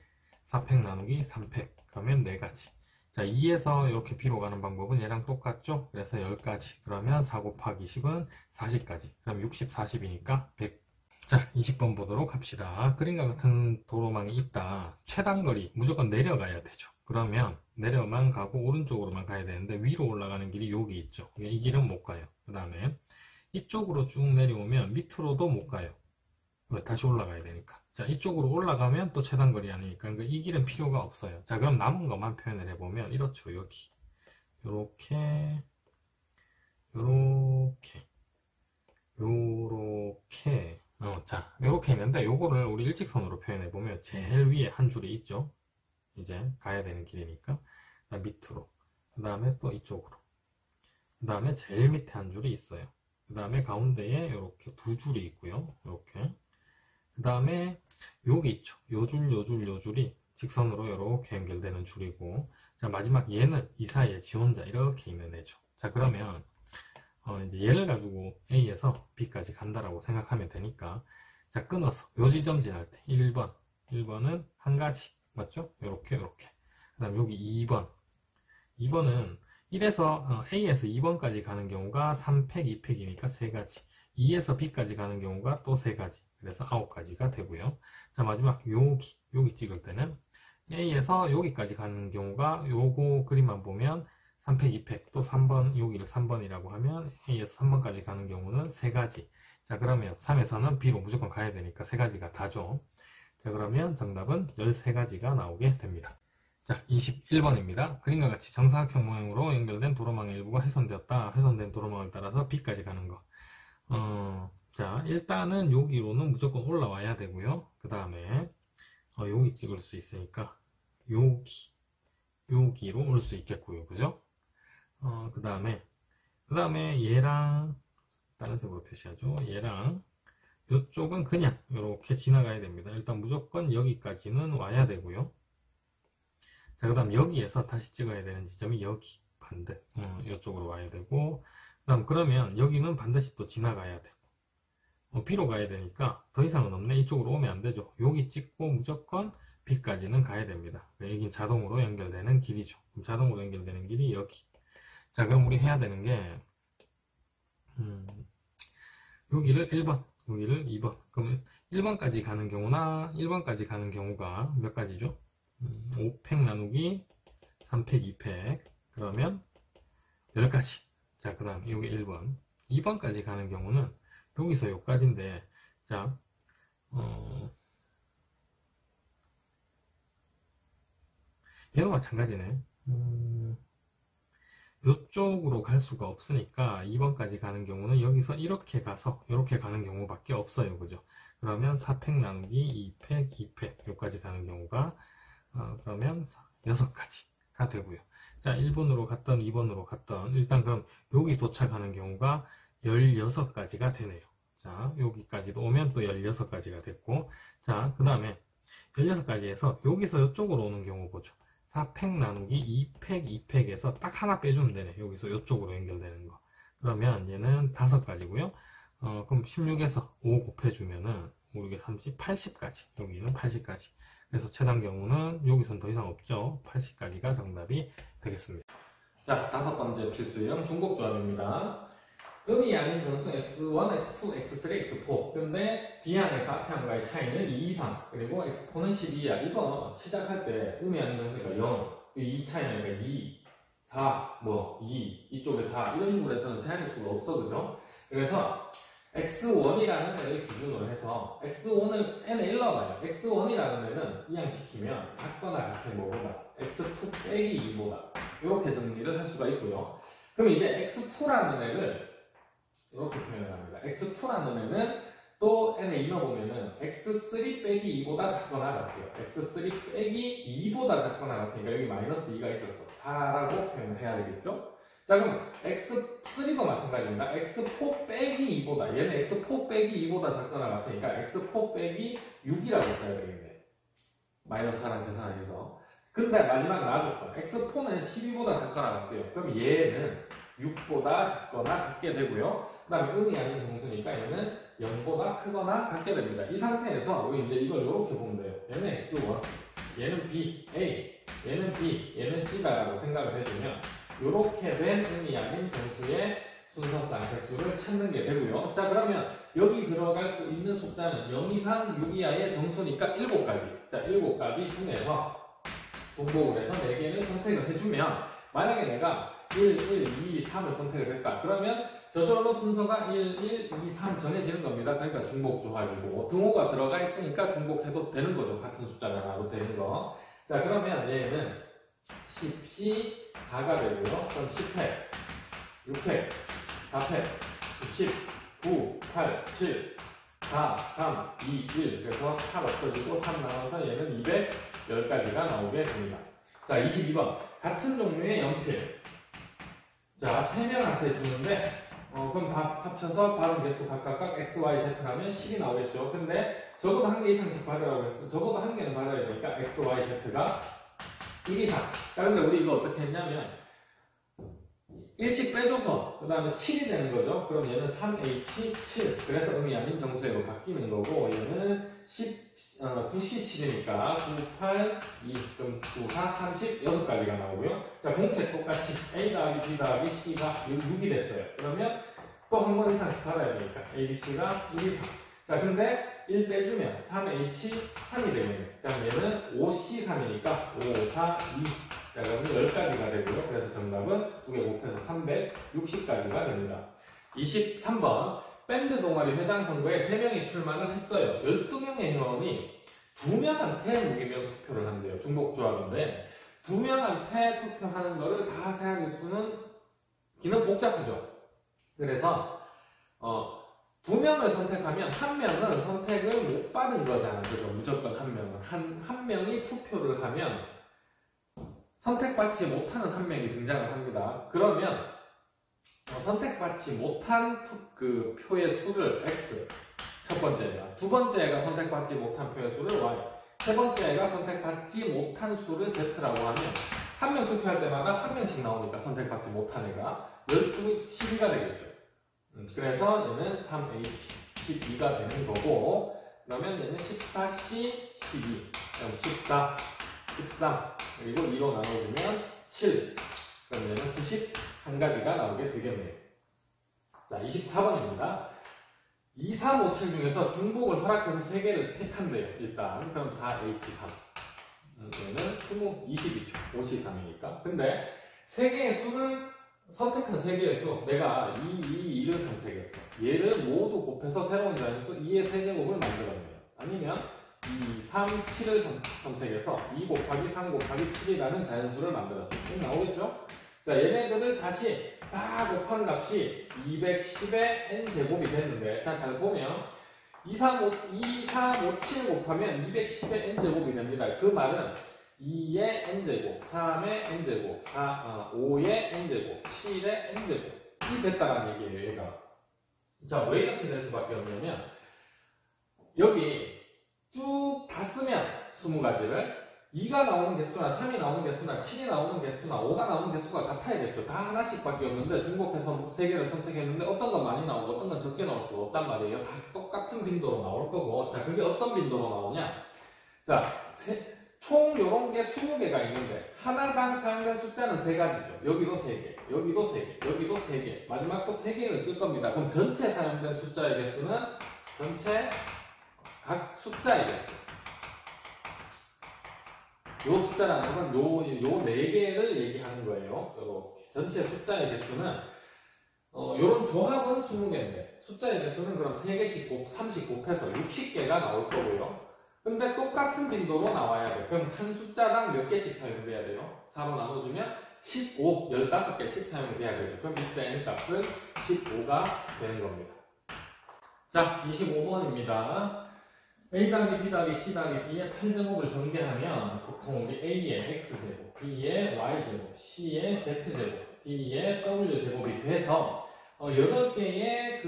4팩 나누기 3팩. 그러면 4가지. 자, 2에서 이렇게 B로 가는 방법은 얘랑 똑같죠? 그래서 10가지. 그러면 4 곱하기 10은 40가지. 그럼 60, 40이니까 100. 자, 20번 보도록 합시다. 그림과 같은 도로망이 있다. 최단거리 무조건 내려가야 되죠. 그러면 내려만 가고 오른쪽으로만 가야 되는데 위로 올라가는 길이 여기 있죠. 이 길은 못 가요. 그 다음에 이쪽으로 쭉 내려오면 밑으로도 못 가요. 왜? 다시 올라가야 되니까. 자, 이쪽으로 올라가면 또 최단거리 아니니까 이 길은 필요가 없어요. 자, 그럼 남은 것만 표현을 해보면 이렇죠. 여기 요렇게 요렇게 요렇게 자, 요렇게 있는데 요거를 우리 일직선으로 표현해보면 제일 위에 한 줄이 있죠. 이제 가야 되는 길이니까 밑으로, 그 다음에 또 이쪽으로, 그 다음에 제일 밑에 한 줄이 있어요. 그 다음에 가운데에 이렇게 두 줄이 있고요. 이렇게, 그 다음에 여기 있죠. 요 줄, 요 줄, 요 줄이 직선으로 이렇게 연결되는 줄이고, 자, 마지막 얘는 이 사이에 지원자 이렇게 있는 애죠. 자, 그러면 이제 얘를 가지고 A에서 B까지 간다라고 생각하면 되니까, 자, 끊어서 요 지점 지날 때 1번은 한 가지, 맞죠? 요렇게 요렇게. 그 다음 여기 2번은 1에서 A에서 2번까지 가는 경우가 3팩, 2팩이니까 3가지. 2에서 B까지 가는 경우가 또 3가지. 그래서 9가지가 되고요. 자, 마지막 여기 찍을 때는 A에서 여기까지 가는 경우가 요거 그림만 보면 3팩, 2팩, 또 3번, 여기를 3번이라고 하면 A에서 3번까지 가는 경우는 3가지. 자, 그러면 3에서는 B로 무조건 가야 되니까 3가지가 다죠. 자, 그러면 정답은 13가지가 나오게 됩니다. 자, 21번입니다. 그림과 같이 정사각형 모양으로 연결된 도로망의 일부가 훼손되었다. 훼손된 도로망을 따라서 B까지 가는 거. 자, 일단은 여기로는 무조건 올라와야 되고요. 그 다음에 여기 찍을 수 있으니까 여기로 올 수 있겠고요. 그죠? 그 다음에 얘랑 다른 색으로 표시하죠. 얘랑 이쪽은 그냥 이렇게 지나가야 됩니다. 일단 무조건 여기까지는 와야 되고요. 자, 그 다음 여기에서 다시 찍어야 되는 지점이 여기 반대 이쪽으로 와야 되고, 그러면 여기는 반드시 또 지나가야 되고, B로 가야 되니까 더 이상은 없네. 이쪽으로 오면 안 되죠. 여기 찍고 무조건 B까지는 가야 됩니다. 여긴 자동으로 연결되는 길이죠. 그럼 자동으로 연결되는 길이 여기. 자, 그럼 우리 해야 되는 게 여기를 1번, 여기를 2번. 그러면 1번까지 가는 경우나 1번까지 가는 경우가 몇 가지죠? 5팩 나누기 3팩, 2팩. 그러면 10가지. 자, 그 다음 여기 1번. 2번까지 가는 경우는 여기서 여기까지인데, 자, 얘도 마찬가지네. 이쪽으로 갈 수가 없으니까 2번까지 가는 경우는 여기서 이렇게 가서 이렇게 가는 경우밖에 없어요. 그죠? 그러면 4팩 나누기 2팩, 2팩 여기까지 가는 경우가 그러면 6가지가 되고요. 자, 1번으로 갔던 2번으로 갔던 일단 그럼 여기 도착하는 경우가 16가지가 되네요. 자, 여기까지도 오면 또 16가지가 됐고, 자, 그 다음에 16가지에서 여기서 이쪽으로 오는 경우 보죠. 4팩 나누기 2팩, 2팩에서 딱 하나 빼주면 되네. 여기서 이쪽으로 연결되는 거. 그러면 얘는 5가지고요. 그럼 16에서 5 곱해주면은, 모르게 30, 80까지. 여기는 80까지. 그래서 최단 경우는 여기선 더 이상 없죠. 80까지가 정답이 되겠습니다. 자, 5번째 필수형 중복조합입니다. 음이 아닌 정수 x1, x2, x3, x4. 근데 뒤항에서 앞항과의 차이는 2 이상. 그리고 x4는 12야. 이거 시작할 때 음이 아닌 정수가 0. 이 차이는 그러니까 2, 4, 2, 이쪽에 4. 이런 식으로 해서는 세안일 수가 없어. 그죠? 그래서 x1이라는 애를 기준으로 해서 x1을 n에 일러봐요. x1이라는 애는 이항시키면 작거나 같은 뭐보다 x2 빼기 2보다 이렇게 정리를 할 수가 있고요. 그럼 이제 x2라는 애를 이렇게 표현을 합니다. x2라는 애는 또 n에 인어보면은 x3 빼기 2보다 작거나 같아요. x3 빼기 2보다 작거나 같으니까 여기 마이너스 2가 있어서 4라고 표현을 해야 되겠죠? 자, 그럼 x3도 마찬가지입니다. x4 빼기 2보다, 얘는 x4 빼기 2보다 작거나 같으니까 x4 빼기 6이라고 써야 되겠네. 마이너스 4랑 계산해서. 근데 마지막 나조건, x4는 12보다 작거나 같대요. 그럼 얘는 6보다 작거나 같게 되고요. 그 다음에 음이 아닌 정수니까 얘는 0보다 크거나 같게 됩니다. 이 상태에서 우리 이제 이걸 이렇게 보면 돼요. 얘는 x1, 얘는 b, a, 얘는 b, 얘는 c다라고 생각을 해주면 이렇게 된 음이 아닌 정수의 순서상 개수를 찾는 게 되고요. 자, 그러면 여기 들어갈 수 있는 숫자는 0 이상 6 이하의 정수니까 7가지. 자, 7가지 중에서 중복을 해서 4개를 선택을 해주면 만약에 내가 1, 1, 2, 3을 선택을 했다. 그러면 저절로 순서가 1, 1, 2, 3 정해지는 겁니다. 그러니까 중복 조합이고 등호가 들어가 있으니까 중복해도 되는 거죠. 같은 숫자가 나도 되는 거. 자, 그러면 얘는 10C 4가 되고요. 그럼 10팩, 6팩, 4팩, 10, 9, 8, 7, 4, 3, 2, 1. 그래서 8 없어지고 3 나와서 얘는 210가지가 나오게 됩니다. 자, 22번. 같은 종류의 연필. 자, 3명한테 주는데, 그럼 합쳐서 발음 개수 각각 x, y, z라면 10이 나오겠죠. 근데 적어도 1개 이상씩 받으라고 했어. 적어도 1개는 받아야 되니까 x, y, z가 1 이상. 자, 근데 우리 이거 어떻게 했냐면, 1씩 빼줘서, 그 다음에 7이 되는 거죠. 그럼 얘는 3H7. 그래서 음이 아닌 정수로 바뀌는 거고, 얘는 9C7이니까 9, 8, 2, 그럼 9, 4, 30, 6가지가 나오고요. 자, 공책 똑같이 A 더하기 B 더하기 C가 6이 됐어요. 그러면 또 한 번 이상씩 받아야 되니까 A, B, C가 1 이상. 자, 근데 1 빼주면 3H3이 되겠네요. 자, 얘는 5C3이니까 5, 4, 2. 자, 그러면 10가지가 되고요. 그래서 정답은 2개 곱해서 360가지가 됩니다. 23번. 밴드 동아리 회장 선거에 3명이 출마를 했어요. 12명의 회원이 2명한테 무기명 투표를 한대요. 중복조합인데 2명한테 투표하는 거를 다 세학일 수는 기는 복잡하죠. 그래서 2명을 선택하면 1명은 선택을 못 받은 거잖아요. 그죠? 무조건 1명은. 한 명이 투표를 하면 선택받지 못하는 1명이 등장을 합니다. 그러면 선택받지 못한 그 표의 수를 x 첫 번째가, 두 번째가 선택받지 못한 표의 수를 y, 세 번째가 선택받지 못한 수를 z라고 하면 한 명 투표할 때마다 한 명씩 나오니까 선택받지 못한 애가 12가 되겠죠. 그래서 얘는 3H12가 되는 거고, 그러면 얘는 14C12, 그럼 14, 13, 그리고 2로 나눠주면 7, 그럼 얘는 91가지가 나오게 되겠네요. 자, 24번입니다. 2, 3, 5, 7 중에서 중복을 허락해서 3개를 택한대요. 일단 그럼 4H3 얘는 20이죠. 53이니까. 근데 3개의 수를 선택한 3개의 수, 내가 2를 선택했어. 얘를 모두 곱해서 새로운 자연수 2의 세제곱을 만들었네요. 아니면 2, 3, 7을 선택해서 2 곱하기 3 곱하기 7이라는 자연수를 만들었어요. 그럼 나오겠죠? 자, 얘네들을 다시 다 곱한 값이 210의 n제곱이 됐는데, 자, 잘 보면 2, 3, 5, 7 곱하면 210의 n제곱이 됩니다. 그 말은 2의 n제곱, 3의 n제곱, 5의 n제곱, 7의 n제곱이 됐다는 얘기예요, 얘가. 자, 왜 이렇게 될 수밖에 없냐면, 여기 쭉 다 쓰면 20가지를 2가 나오는 개수나 3이 나오는 개수나 7이 나오는 개수나 5가 나오는 개수가 같아야겠죠. 다 하나씩 밖에 없는데 중복해서 3개를 선택했는데 어떤 건 많이 나오고 어떤 건 적게 나올 수가 없단 말이에요. 다 똑같은 빈도로 나올 거고. 자, 그게 어떤 빈도로 나오냐? 자, 총 요런 게 20개가 있는데 하나당 사용된 숫자는 3가지죠. 여기도 3개, 여기도 3개, 여기도 3개, 마지막도 3개를 쓸 겁니다. 그럼 전체 사용된 숫자의 개수는 전체 각 숫자의 개수. 요 숫자라는 건 요 4개를 얘기하는 거예요. 요렇게. 전체 숫자의 개수는, 요런 조합은 20개인데, 숫자의 개수는 그럼 3개씩 30 곱해서 60개가 나올 거고요. 근데 똑같은 빈도로 나와야 돼. 그럼 한 숫자당 몇 개씩 사용돼야 돼요? 4로 나눠주면 15, 15개씩 사용돼야 되죠. 그럼 이때 n 값은 15가 되는 겁니다. 자, 25번입니다. a 더하기 b 더하기 c 더하기 d의 8제곱을 전개하면 보통 우리 a의 x제곱, b의 y제곱, c의 z제곱, d의 w제곱이 돼서 8개의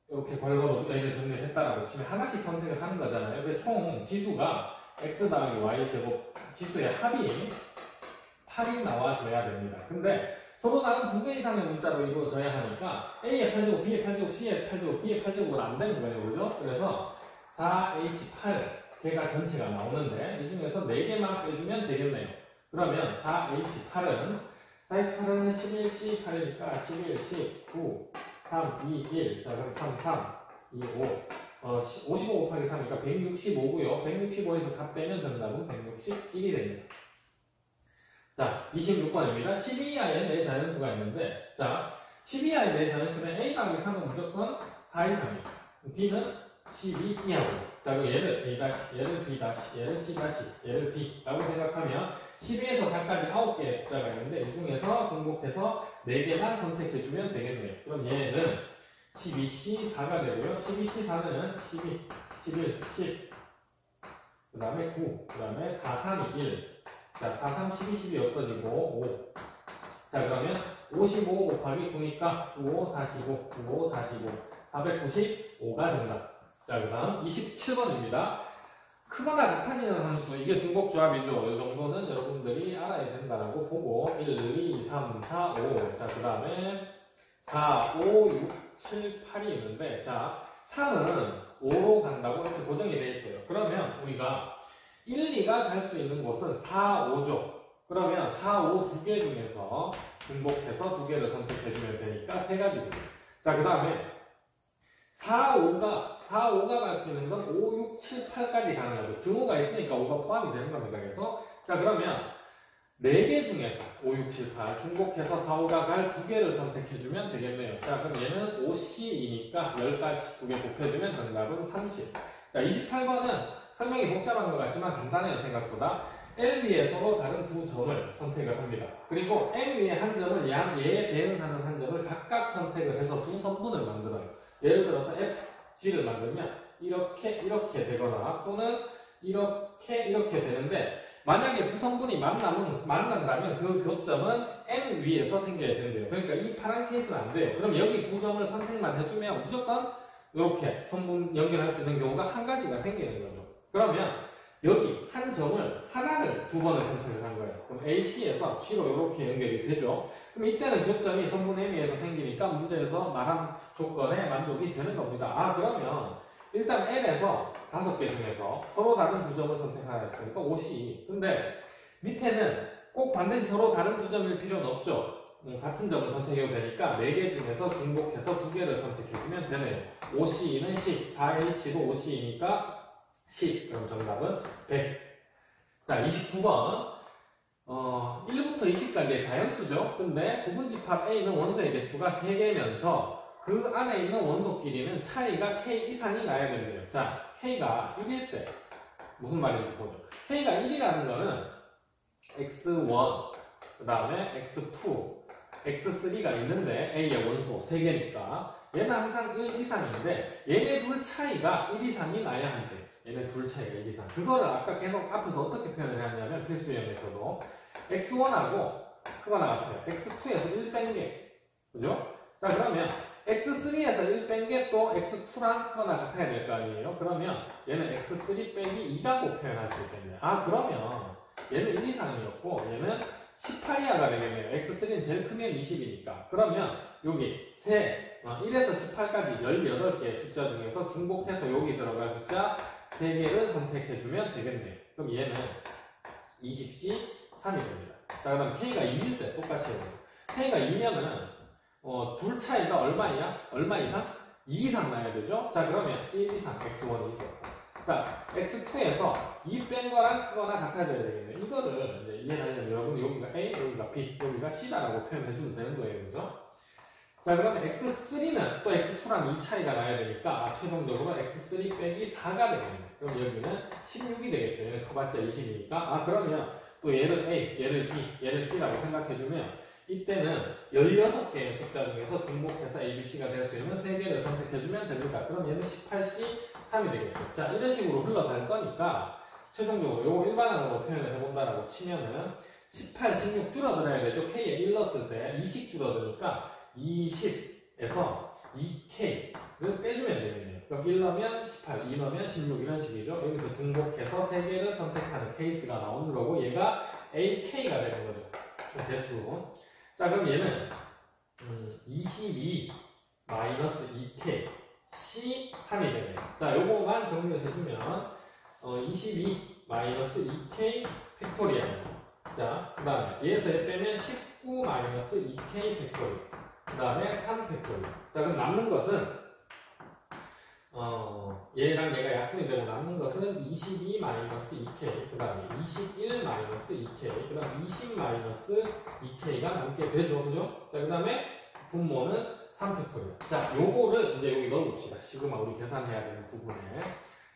이렇게 괄호로 a를 정리했다라고 치면 하나씩 선택을 하는 거잖아요. 근데 총 지수가 x 더하기 y제곱 지수의 합이 8이 나와줘야 됩니다. 근데 서로 다른 2개 이상의 문자로 이루어져야 하니까 a의 8제곱, b의 8제곱, c의 8제곱, d의 8제곱은 안 되는 거예요. 그죠? 그래서 4H8 개가 전체가 나오는데 이 중에서 4개만 빼주면 되겠네요. 그러면 4H8은 11C 8이니까 11, 10, 9, 3, 2, 1. 자, 그럼 3, 3, 2, 5. 55 곱하기 3이니까 165고요. 165에서 4 빼면 정답은 161이 됩니다. 자, 26번입니다. 12 이하의 4자연수가 있는데, 자, 12 이하의 4자연수는 A 더하기 3은 무조건 4 이상이에요. D는 12 이하고. 자, 그럼 얘를 A 다시, 얘를 B 다시, 얘를 C 다시, 얘를 D라고 생각하면 12에서 4까지 9개의 숫자가 있는데 이 중에서 중복해서 4개만 선택해주면 되겠네요. 그럼 얘는 12C 4가 되고요. 12C 4는 12, 11, 10, 그 다음에 9, 그 다음에 4, 3, 1. 자, 4, 3, 12, 10이 없어지고 5. 자, 그러면 55 곱하기 9니까 95, 45, 95, 45, 495가 정답. 자, 그 다음 27번입니다. 크거나 같아지는 함수, 이게 중복조합이죠. 이 정도는 여러분들이 알아야 된다고 보고 1, 2, 3, 4, 5. 자, 그 다음에 4, 5, 6, 7, 8이 있는데, 자, 3은 5로 간다고 이렇게 고정이 되어 있어요. 그러면 우리가 1, 2가 갈 수 있는 곳은 4, 5죠. 그러면 4, 5 두 개 중에서 중복해서 2개를 선택해주면 되니까 3가지고요. 자, 그 다음에 4, 5가 갈 수 있는 건 5, 6, 7, 8까지 가능하죠. 등호가 있으니까 5가 포함이 되는 겁니다. 그래서 자, 그러면 4개 중에서 5, 6, 7, 8 중복해서 4, 5가 갈 2개를 선택해주면 되겠네요. 자, 그럼 얘는 5C이니까 10가지 2개 곱해주면 정답은 30. 자, 28번은 설명이 복잡한 것 같지만 간단해요. 생각보다. L 위에 서로 다른 두 점을 선택을 합니다. 그리고 M 위에 한 점을 얘에 대응하는 한 점을 각각 선택을 해서 두 선분을 만들어요. 예를 들어서 FG를 만들면 이렇게 되거나 또는 이렇게 되는데, 만약에 두 성분이 만난다면 그 교점은 M 위에서 생겨야 된대요. 그러니까 이 파란 케이스는 안 돼요. 그럼 여기 두 점을 선택만 해주면 무조건 이렇게 성분 연결할 수 있는 경우가 한 가지가 생기는 거죠. 그러면 여기 한 점을 하나를 2번을 선택을 한 거예요. 그럼 AC에서 G로 이렇게 연결이 되죠. 그럼 이때는 교점이 성분 M에서 생기니까 문제에서 말한 조건에 만족이 되는 겁니다. 아, 그러면 일단 L에서 5개 중에서 서로 다른 두 점을 선택하라 했으니까 5C. 근데 밑에는 꼭 반드시 서로 다른 두 점일 필요는 없죠. 같은 점을 선택해도 되니까 4개 중에서 중복해서 2개를 선택해주면 되네요. OC는 10, 4H도 OC니까 10. 그럼 정답은 100. 자, 29번. 1부터 20까지의 자연수죠. 근데 부분집합 A는 원소의 개수가 3개면서 그 안에 있는 원소끼리는 차이가 K 이상이 나야 된대요. 자, K가 1일 때 무슨 말인지 보죠. K가 1이라는 거는 X1, 그 다음에 X2, X3가 있는데 A의 원소 3개니까 얘는 항상 1 이상인데 얘네 둘 차이가 1 이상이 나야 한대. 얘네 둘 차이가 1 이상. 그거를 아까 계속 앞에서 어떻게 표현을 했냐면 필수형에서도 X1하고 크거나 같아요. X2에서 1 뺀 게. 그죠? 자, 그러면 X3에서 1 뺀 게 또 X2랑 크거나 같아야 될 거 아니에요? 그러면 얘는 X3 빼기 2라고 표현할 수 있겠네요. 아, 그러면 얘는 1 이상이었고 얘는 18 이하가 되겠네요. X3는 제일 크면 20이니까. 그러면 여기 1에서 18까지 18개의 숫자 중에서 중복해서 여기 들어갈 숫자 3개를 선택해주면 되겠네요. 그럼 얘는 20C 3이 됩니다. 자, 그 다음 K가 2일 때 똑같이 해요. K가 2면은 둘 차이가 얼마냐? 얼마 이상? 2 이상 나야 되죠? 자, 그러면 1 이상 X1이 있었고. 자, X2에서 2 뺀 거랑 크거나 같아져야 되겠네요. 이거를 이제 이해하려면 여러분 여기가 A, 여기가 B, 여기가 C다라고 표현해주면 되는 거예요. 그죠? 자, 그러면 X3는 또 X2랑 2 차이가 나야 되니까 최종적으로 X3 빼기 4가 되겠네요. 그럼 여기는 16이 되겠죠. 얘는 커봤자 20이니까. 그러면 또 얘를 A, 얘를 B, 얘를 C라고 생각해주면 이때는 16개의 숫자 중에서 중복해서 A, B, C가 될 수 있는 3개를 선택해주면 됩니다. 그럼 얘는 18C 3이 되겠죠. 자, 이런 식으로 흘러갈 거니까 최종적으로 요거 일반항으로 표현을 해본다라고 치면은 18, 16 줄어들어야 되죠. K에 1 넣었을 때 20 줄어드니까 20에서 2K를 빼주면 되겠네요. 그럼 1 넣으면 18, 2 넣으면 16 이런 식이죠. 여기서 중복해서 3개를 선택하는 케이스가 나오는 거고 얘가 AK가 되는 거죠. 총 개수. 자, 그럼 얘는 22 마이너스 2K C3이 되네요. 자, 요거만 정리를 해주면 22 마이너스 2K 팩토리얼. 자, 그 다음에 얘에서 얘 빼면 19 마이너스 2K 팩토리얼. 그 다음에 3 팩토리얼. 자, 그럼 남는 것은 얘랑 얘가 약분이 되고 남는 것은 22 마이너스 2K, 그 다음에 21 마이너스 2K, 그 다음에 20 마이너스 2K가 남게 되죠. 그죠? 자, 그 다음에 분모는 3팩토리얼. 자, 요거를 이제 여기 넣어봅시다. 시그마 우리 계산해야 되는 부분에.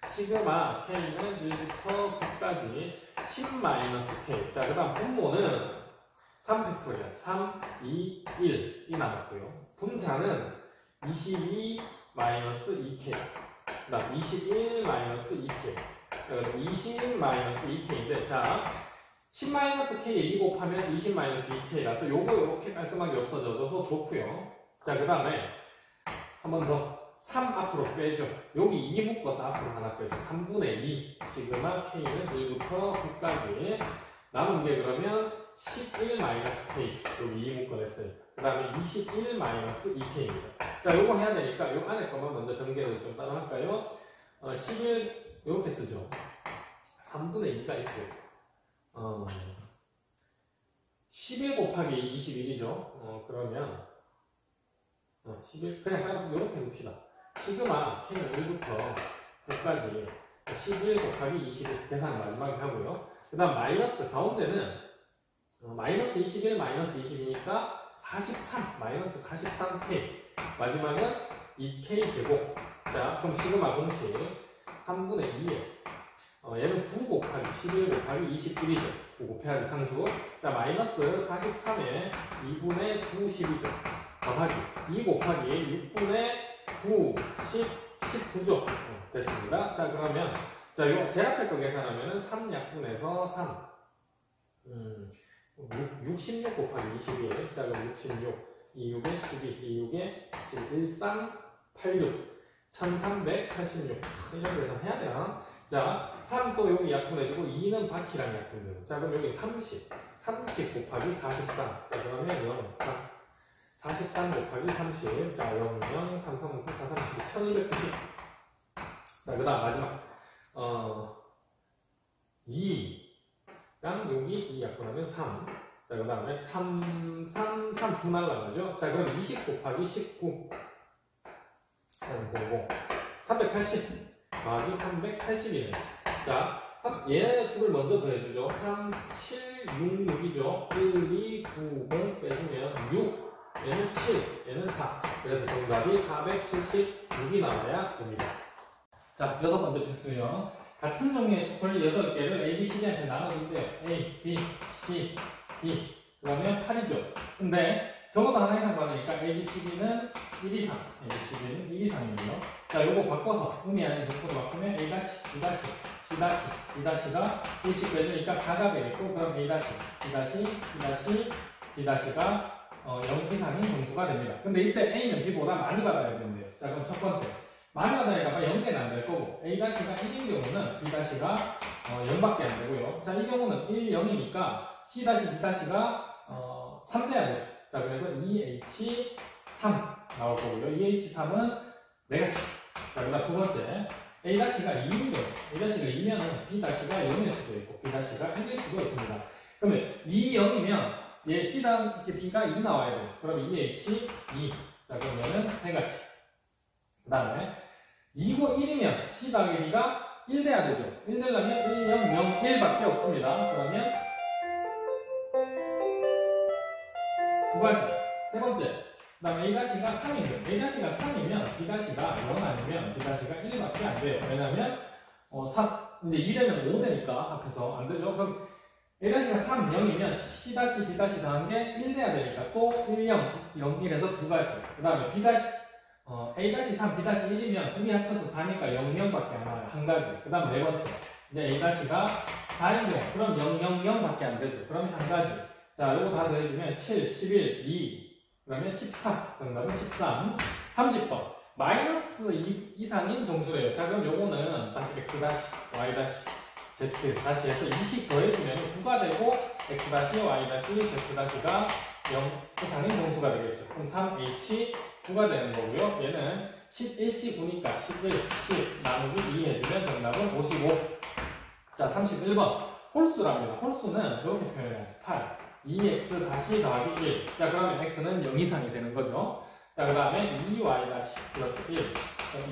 시그마 K는 1부터 9까지 10 마이너스 K. 자, 그 다음 분모는 3팩토리얼. 3, 2, 1이 남았고요. 분자는 22 마이너스 2K. 그 다음 21 마이너스 2K. 그다음 20 마이너스 2K인데, 자, 10 마이너스 K에 2 곱하면 20 마이너스 2K라서 요거 이렇게 깔끔하게 없어져서 좋고요. 자, 그 다음에 한 번 더 3 앞으로 빼죠. 여기 2 묶어서 앞으로 하나 빼죠. 3분의 2 시그마 K는 1부터 9까지 남은 게 그러면 11 마이너스 K죠. 여기 2 묶어냈으니까. 그 다음에 21 마이너스 2K입니다. 자, 요거 해야 되니까 요 안에 것만 먼저 전개를 좀 따로 할까요? 11 요렇게 쓰죠. 3분의 2가 있고 11 곱하기 21이죠. 그러면 11 그냥 따라서 요렇게 봅시다. 시그마 K는 1부터 9까지 11 곱하기 21 계산 마지막에 하고요. 그 다음 마이너스 가운데는 마이너스 21 마이너스 20이니까 43 마이너스 43K 마지막은 2K 제곱. 자, 그럼 시그마 공식 3분의 2에 얘는 9 곱하기 11 곱하기 21이죠. 9 곱해야지 상수. 자, 마이너스 43에 2분의 9 12죠. 더하기 2 곱하기 6분의 9 10 19죠. 됐습니다. 자, 그러면 자, 요 제 앞에 거 계산하면은 3 약분해서 3 66 곱하기 21. 자, 그럼 66 26에 12 26에 13 86 1386 이런 데서 해야 되나? 자, 3 또 여기 약분해주고 2는 바퀴랑 약분되고. 자, 그럼 여기 30 곱하기 43. 자, 그러면 0 3 43 곱하기 30. 자, 0 0 3 3 9 4 30 1290. 자, 그 다음 마지막 2랑 여기 2 약분하면 3 자, 그 다음에 3, 3, 3, 9 날라가죠. 자, 그럼 20 곱하기 19. 보고 380 더하기 380이네. 자, 얘 둘을 먼저 더해주죠. 3, 7, 6, 6이죠. 1, 2, 9, 0 빼주면 6. 얘는 7, 얘는 4. 그래서 정답이 476이 나와야 됩니다. 자, 여섯 번째 필수요. 같은 종류의 초콜릿 8개를 A, B, C, D한테 나눠준대요. A, B, C, D. 그러면 8이죠. 근데 적어도 하나 이상 받으니까 A, B, C, D는 1 이상. A, B, C, D는 1 이상이고요. 자, 요거 바꿔서 의미 아닌 정수로 바꾸면 A-, B-, C-, D-가 1씩 빼주니까 4가 되겠고, 그럼 A-, B-, C-, D-가 0 이상인 정수가 됩니다. 근데 이때 A는 B보다 많이 받아야 된대요. 자, 그럼 첫 번째. 많이 받아야가 0개는 안 될 거고, A-가 1인 경우는 B-가 0밖에 안 되고요. 자, 이 경우는 1, 0이니까 C-, D-가 3 돼야 되죠. 자, 그래서 2H3 나올 거고요. 2H3은 4가지. 자, 그 다음 두 번째. A-가 2인 경우. A-가 2면은 B-가 0일 수도 있고, B-가 1일 수도 있습니다. 그러면 2, 0이면 얘 C랑 D가 2 나와야 되죠. 그럼 2H2. 자, 그러면은 3가지. 그 다음에 2고 1이면 C 더하기 D가 1 돼야 되죠. 1 되려면 1, 0, 0, 1밖에 없습니다. 그러면 두 가지. 세 번째. 그 다음에 A-가 3이면, A-가 3이면 B-가 0 아니면 B-가 1밖에 안 돼요. 왜냐면, 이제 2되면 5 되니까 앞에서 안 되죠. 그럼 A-가 3, 0이면 C-, D- 더한 게 1 돼야 되니까 또 1, 0, 0, 1에서 두 가지. 그 다음에 A-3, B-1이면 두 개 합쳐서 4니까 0, 0밖에 안 나와요. 한 가지. 그 다음 네 번째. 이제 A-가 4인 경우. 그럼 0, 0, 0밖에 안 되죠. 그러면 한 가지. 자, 요거 다 더해주면 7, 11, 2. 그러면 13. 정답은 13. 30번. 마이너스 2 이상인 정수래요. 자, 그럼 요거는 다시 X-, Y-, Z 다시 해서 20 더해주면 9가 되고 X-, Y-, Z-가 0 이상인 정수가 되겠죠. 그럼 3H 9가 되는 거고요. 얘는 11C 9니까 11, 10 나누기 2 해주면 정답은 55. 자, 31번. 홀수랍니다. 홀수는 이렇게 표현해야죠. 8. 2x 다시 더하기 1. 자, 그러면 x는 0 이상이 되는 거죠. 자, 그 다음에 2y 다시 플러스 1.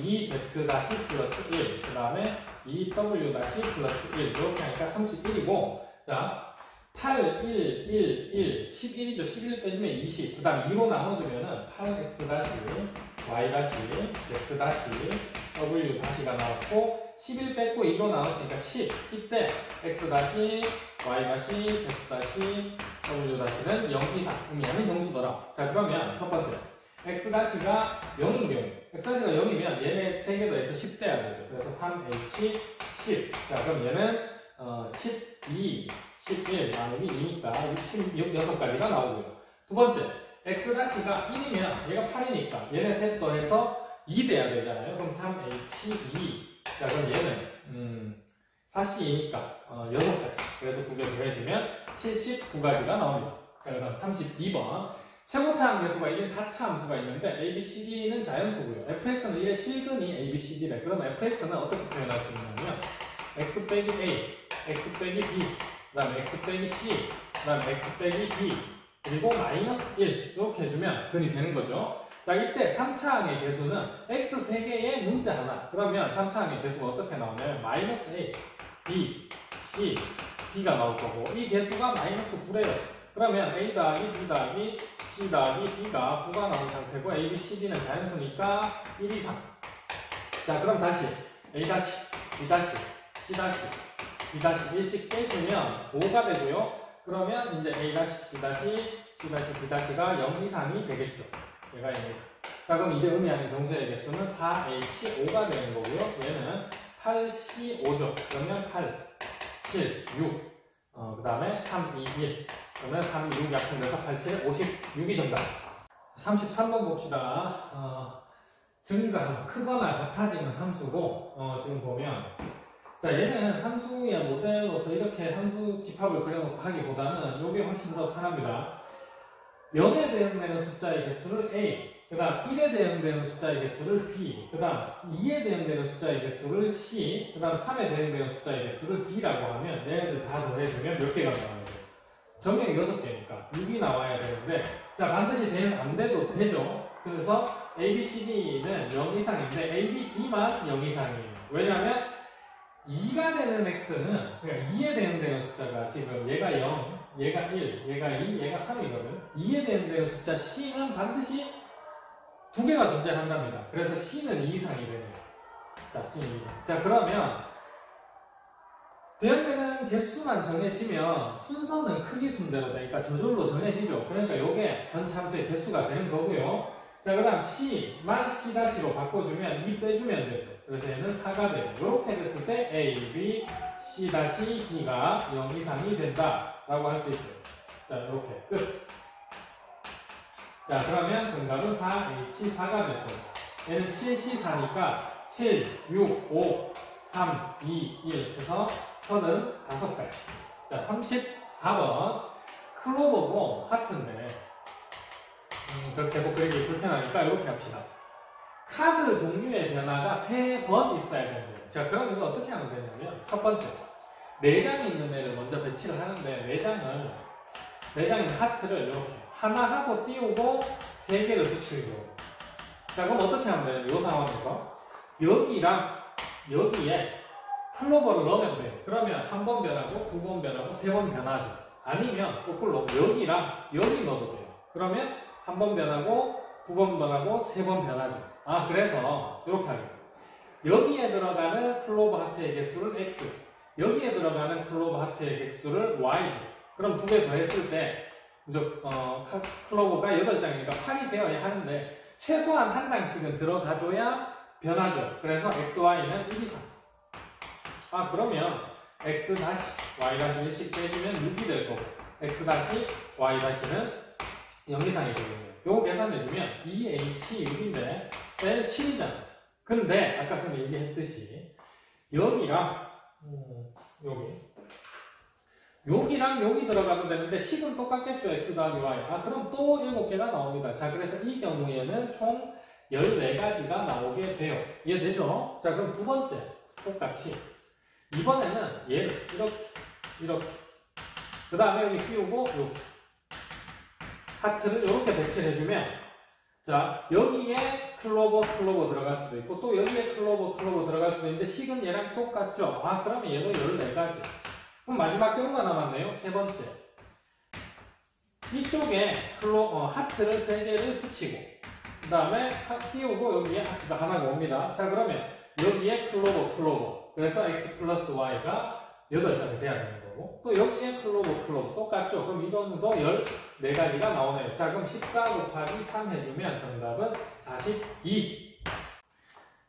2z 다시 플러스 1. 그 다음에 2w 다시 플러스 1. 이렇게 하니까 31이고. 자, 8, 1, 1, 1, 11이죠. 11 빼주면 20. 그 다음 2로 나눠주면은 8x 다시, y 다시, z 다시, w 다시가 나왔고, 11 뺐고 2로 나눴으니까 10. 이때 x 다시, y 다시, z 다시, w 다시는 0 이상 의미하는 정수더라. 자, 그러면 첫 번째. x 다시가 0인 경우. x 다시가 0이면 얘네 3개 더해서 10 돼야 되죠. 그래서 3h 10. 자, 그럼 얘는 12, 11 나누기 2니까 66가지가 나오고요. 두 번째, x 다시가 1이면 얘가 8이니까 얘네 셋 더해서 2 돼야 되잖아요. 그럼 3h2. 자, 그럼 얘는 4c2니까 6가지. 그래서 2개 더해주면 79가지가 나옵니다. 자, 그다음 32번. 최고차 함수가 1인 4차 함수가 있는데 A, B, C, D는 자연수고요. fx는 1의 실근이 A, B, C, D래. 그럼 fx는 어떻게 표현할 수 있냐면 x 빼기 A, x 빼기 B, 그 다음에 x 빼기 C, 그 다음에 x 빼기 D, 그리고 마이너스 1 이렇게 해주면 근이 되는 거죠. 자, 이때 3차항의 개수는 x 3개의 문자 하나. 그러면 3차항의 개수가 어떻게 나오냐면 마이너스 A, B, C, D가 나올 거고 이 개수가 마이너스 9래요. 그러면 A 더하기 B 더하기 C 더하기 D가 9가 나온 상태고 A, B, C, D는 자연수니까 1 이상. 자, 그럼 다시 A 다시, B 다시, C 다시, D 다시 1씩 빼주면 5가 되고요. 그러면 이제 A 다시, B 다시, C 다시, D 다시가 0 이상이 되겠죠. 얘가 0 이상. 자, 그럼 이제 의미하는 정수의 개수는 4H5가 되는 거고요. 얘는 8C5죠. 그러면 8, 7, 6. 그 다음에 3, 2, 1. 그러면 3, 6 약분돼서 8, 7, 56이 정답. 33번 봅시다. 증가, 크거나 같아지는 함수고, 지금 보면, 자, 얘는 함수의 모델로서 이렇게 함수 집합을 그려놓고 하기보다는 이게 훨씬 더 편합니다. 0에 대응되는 숫자의 개수를 A, 그 다음 1에 대응되는 숫자의 개수를 B, 그 다음 2에 대응되는 숫자의 개수를 C, 그 다음 3에 대응되는 숫자의 개수를 D라고 하면 얘네들 다 더해주면 몇 개가 나와요? 정형이 6개니까 6이 나와야 되는데, 자, 반드시 되면 안 돼도 되죠. 그래서 A, B, C, D는 0 이상인데 A, B, D만 0 이상이에요. 왜냐면 2가 되는 X는, 그러니까 2에 되는 숫자가 지금 얘가 0, 얘가 1, 얘가 2, 얘가 3이거든. 2에 되는 숫자 C는 반드시 2개가 존재한답니다. 그래서 C는 2 이상이 되네요. 자, C는 2 이상. 자, 그러면 대응되는 개수만 정해지면 순서는 크기 순대로 되니까 저절로 정해지죠. 그러니까 이게 전체 함수의 개수가 되는 거고요. 자, 그 다음 C만 C'로 바꿔주면 2 빼주면 되죠. 그래서 얘는 4가 돼요. 이렇게 됐을 때 A, B, C-D가 0 이상이 된다라고 할 수 있고요. 자, 이렇게 끝. 자, 그러면 정답은 4H4가 될 거예요. 얘는 7C4니까 7, 6, 5, 3, 2, 1 해서 35가지. 자, 34번. 클로버고 하트인데, 계속 그리기 불편하니까 이렇게 합시다. 카드 종류의 변화가 3번 있어야 되는데요. 자, 그럼 이거 어떻게 하면 되냐면, 첫 번째, 4장이 있는 애를 먼저 배치를 하는데, 4장에 있는 하트를 이렇게 하나 하고 띄우고 3개를 붙이는 경우. 자, 그럼 어떻게 하면 되냐면, 이 상황에서 여기랑 여기에 클로버를 넣으면 돼요. 그러면 한 번 변하고, 2번 변하고, 3번 변하죠. 아니면 거꾸로 여기랑 여기 넣어도 돼요. 그러면 한 번 변하고, 2번 변하고, 3번 변하죠. 아, 그래서 이렇게 하겠습니다. 여기에 들어가는 클로버 하트의 개수를 X, 여기에 들어가는 클로버 하트의 개수를 Y. 그럼 2개 더했을 때 클로버가 8장이니까 8이 되어야 하는데 최소한 한 장씩은 들어가줘야 변하죠. 그래서 X, Y는 1 이상. 아, 그러면 X 다시 Y 다시 1씩 빼주면 6이 될 거고, X 다시 Y 다시는 0 이상이 되겠네요. 요거 계산해주면 2H6인데 L 7이잖아. 근데 아까 선생님 얘기했듯이 여기랑 여기랑 여기 들어가면 되는데 식은 똑같겠죠. X 더하기 Y. 아, 그럼 또 7개가 나옵니다. 자, 그래서 이 경우에는 총 14가지가 나오게 돼요. 이해되죠? 자, 그럼 두 번째 똑같이 이번에는 얘를 이렇게 그 다음에 여기 띄우고 여기 하트를 이렇게 배치를 해주면, 자, 여기에 클로버 들어갈 수도 있고 또 여기에 클로버 들어갈 수도 있는데 식은 얘랑 똑같죠. 아, 그러면 얘도 14가지. 그럼 마지막 경우가 남았네요. 세 번째, 이쪽에 하트를 3개를 붙이고 그 다음에 띄우고 여기에 하트가 하나가 옵니다. 자, 그러면 여기에 클로버 그래서 X 플러스 Y가 8장이 돼야 되는 거고, 또 여기에 클로버 똑같죠. 그럼 이거는 또 14가지가 나오네요. 자, 그럼 14 곱하기 3 해주면 정답은 42.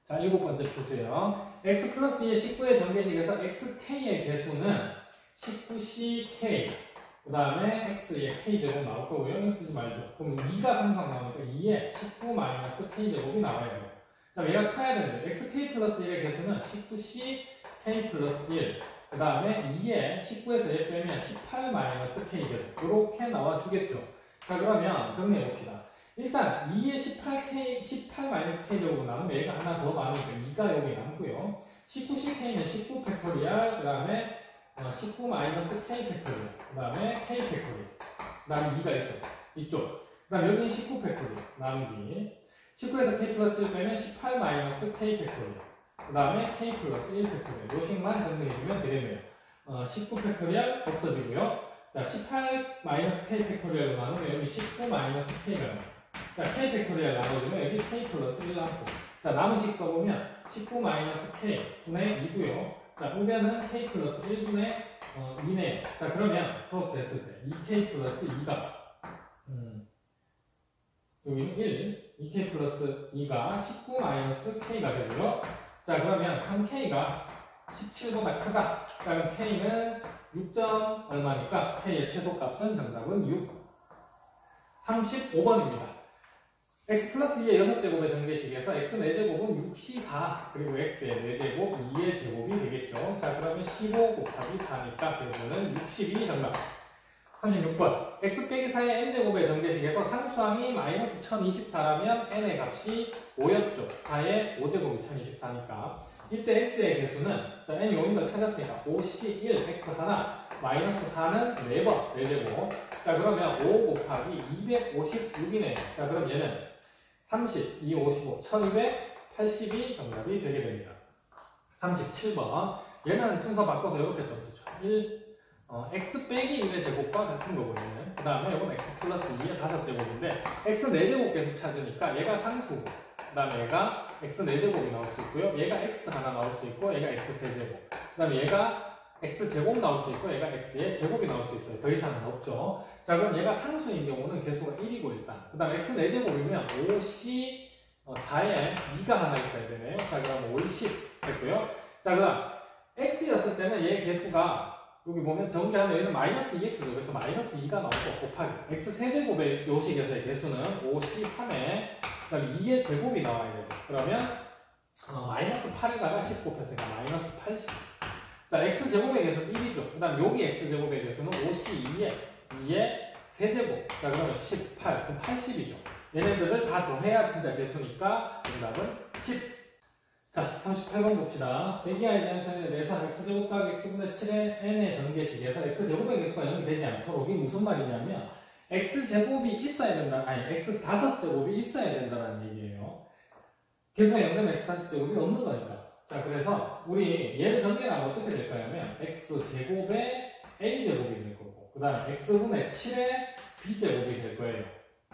자, 7번째 필수요. X 플러스 2의 19의 전개식에서 XK의 개수는 19CK, 그 다음에 X의 K제곱 나올 거고요. 이거 쓰지 말죠. 그럼 2가 항상 나오니까 2에 19-K제곱이 나와야 돼요. 자, 얘가 커야 되는데 XK 플러스 1의 개수는 19CK 플러스 1, 그 다음에 2에 19에서 1 빼면 18-K제곱 이렇게 나와주겠죠. 자, 그러면 정리해봅시다. 일단 2에 18-K제곱으로 나누면 얘가 하나 더 많으니까 2가 여기 남고요. 19CK는 19 팩토리얼, 그 다음에 19-K 팩토리얼, 그 다음에 K 팩토리얼, 그 다음에 2가 있어요. 이쪽. 그 다음에 여기는 19 팩토리얼 나누기 19에서 K 플러스 1 빼면 18-K 팩토리얼, 그 다음에 K 플러스 1 팩토리얼. 요식만 정리해주면 되겠네요. 19 팩토리얼 없어지고요. 자, 18-K 팩토리얼로 나누면 여기 19-K가 나와요. 자, K 팩토리얼 나눠주면 여기 K 플러스 1 남고, 자, 남은 식 써보면 19-K 분의 2고요. 자, 보면은 K 플러스 1분의 2네요. 자, 그러면 플러스 했을 때 2K 플러스 2가 여기는 1, 2K 플러스 2가 19-K가 되고요. 자, 그러면 3K가 17보다 크다. 그럼 K는 6점 얼마니까 K의 최소값은 정답은 6. 35번입니다. X 플러스 2의 6제곱의 전개식에서 X 4제곱은 6C4, 그리고 X의 4제곱 2의 제곱이 되겠죠. 자, 그러면 15 곱하기 4니까 그래서는 62 정답. 36번. X 빼기 4의 N제곱의 전개식에서 상수항이 마이너스 1024라면 N의 값이 5였죠. 4의 5제곱이 1024니까. 이때 X의 개수는, 자, N이 5인 걸 찾았으니까 5C1, X 하나, 마이너스 4는 4번, 4제곱. 자, 그러면 5 곱하기 256이네요. 자, 그럼 얘는 30, 2, 55, 1280이 정답이 되게 됩니다. 37번. 얘는 순서 바꿔서 이렇게 좀 쓰죠. x 빼기 1의 제곱과 같은 거거든요. 그 다음에 이건 x 플러스 2의 5제곱인데 x 4제곱 계속 찾으니까 얘가 상수고, 그 다음에 얘가 x 4제곱이 나올 수 있고요. 얘가 x 하나 나올 수 있고 얘가 x 3제곱. 그 다음에 얘가 x 제곱 나올 수 있고 얘가 x의 제곱이 나올 수 있어요. 더 이상은 없죠. 자, 그럼 얘가 상수인 경우는 개수가 1이고 일단. 그 다음에 x 4제곱이면 5c 4에 2가 하나 있어야 되네요. 자, 그럼 5, 10 됐고요. 자, 그 다음 x였을 때는 얘 개수가 여기 보면 정리하면 얘는 마이너스 2x죠. 그래서 마이너스 2가 나오고 곱하기 x 세제곱의 요식에서의 개수는 5c3에 그 다음에 2의 제곱이 나와야 되죠. 그러면 마이너스 8에다가 10 곱했으니까 마이너스 80. 자, x제곱의 개수는 1이죠. 그 다음 여기 x제곱의 개수는 5c2에 2의 세제곱. 자, 그러면 18. 그럼 80이죠. 얘네들을 다 더해야 진짜 개수니까 정답은 10. 자, 38번 봅시다. 배기하에 대한 시간에 내선 x제곱 각 x분의 7의 n의 전개식에서 x제곱의 개수가 0이 되지 않도록. 이게 무슨 말이냐면 x제곱이 있어야 된다. 아니, x5제곱이 있어야 된다는 얘기예요. 개수가 0되면 x5제곱이 없는 거니까. 자, 그래서 우리 얘를 전개하면 어떻게 될까요? x제곱의 a제곱이 될 거고, 그 다음 x분의 7의 b제곱이 될 거예요.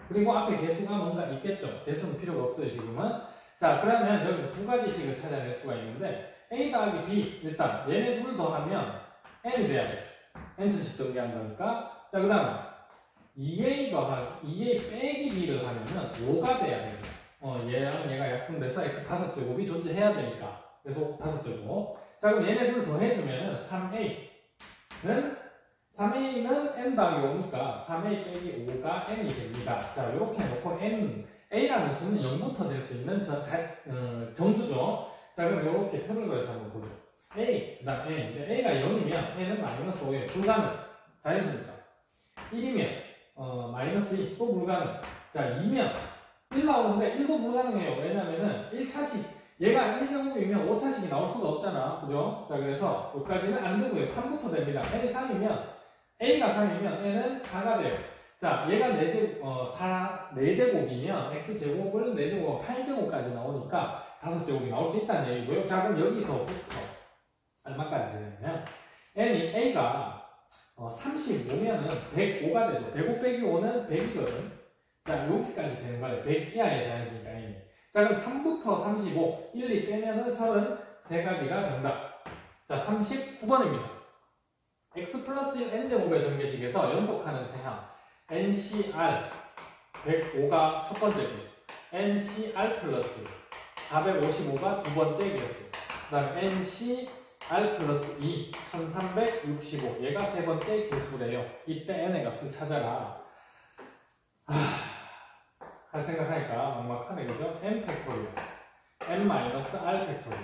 그리고 앞에 개수가 뭔가 있겠죠. 개수는 필요가 없어요, 지금은. 자, 그러면 여기서 두 가지씩을 찾아낼 수가 있는데 a 더하기 b, 일단 얘네 둘 더하면 n이 돼야겠죠. n씩 정리한다니까. 자, 그 다음 2a 빼기 b를 하면은 5가 돼야 되죠. 얘랑 얘가 약분돼서 x5제곱이 존재해야 되니까. 그래서 5제곱. 자, 그럼 얘네 둘 더해주면은 3a는 n 더하기 5니까 3a 빼기 5가 n이 됩니다. 자, 이렇게 놓고 a라는 수는 0부터 될 수 있는 정수죠. 자, 그럼 이렇게 표를 그려서 한번 보죠. a, 그 다음 n. 근데 a가 0이면 n은 마이너스 5에 불가능. 자연수니까. 1이면 마이너스 2, 또 불가능. 자, 2면 1 나오는데 1도 불가능해요. 왜냐면은 1차식, 얘가 1제곱이면 5차식이 나올 수가 없잖아. 그죠? 자, 그래서 여기까지는 안 되고요. 3부터 됩니다. n이 3이면, a가 3이면 n은 4가 돼요. 자, 얘가 4제곱이면 x제곱을 4제곱하고 8제곱까지 나오니까 5제곱이 나올 수 있다는 얘기고요. 자, 그럼 여기서부터 얼마까지 되냐면 a가 35면은 105가 되죠. 105 빼기 5는 100이거든. 자, 여기까지 되는 거예요. 100 이하의 자연수니까 n이. 자, 그럼 3부터 35, 1, 2 빼면은 33가지가 정답. 자, 39번입니다. x 플러스 1 n제곱의 전개식에서 연속하는 세항 NCR 105가 첫 번째 개수, NCR 플러스 455가 두 번째 개수, 그 다음 NCR 플러스 2 1365 얘가 세 번째 개수래요. 이때 n의 값을 찾아라. 할 생각하니까 막막하네, 그죠? n 팩토리얼, n 마이너스 r 팩토리얼,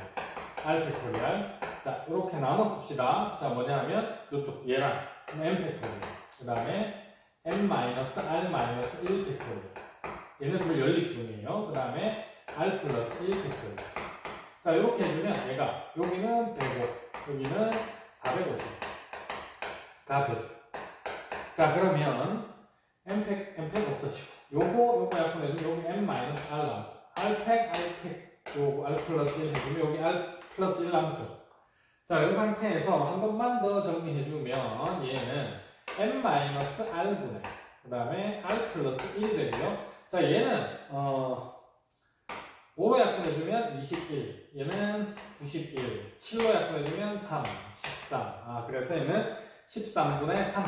r 팩토리얼. 자, 이렇게 나눠 씁시다. 자, 뭐냐 하면 이쪽 얘랑 n 팩토리얼, 그 다음에 n-r-1 팩토리얼. 얘는 둘 연립 중이에요. 그 다음에 r 플러스 1 팩토리얼. 자, 이렇게 해주면 얘가 여기는 105, 여기는 450가 되죠. 자, 그러면 n팩 없어지고 요거 약분해주면 여기 n-r 남고 r팩 요거 r 플러스 1 해주면 여기 r 플러스 1 남죠. 자, 이 상태에서 한 번만 더 정리해주면 얘는 n-r분의 그 다음에 r 플러스 1이 되고요. 자, 얘는 5로 약분해주면 21, 얘는 91, 7로 약분해주면 3, 13. 그래서 얘는 13분의 3.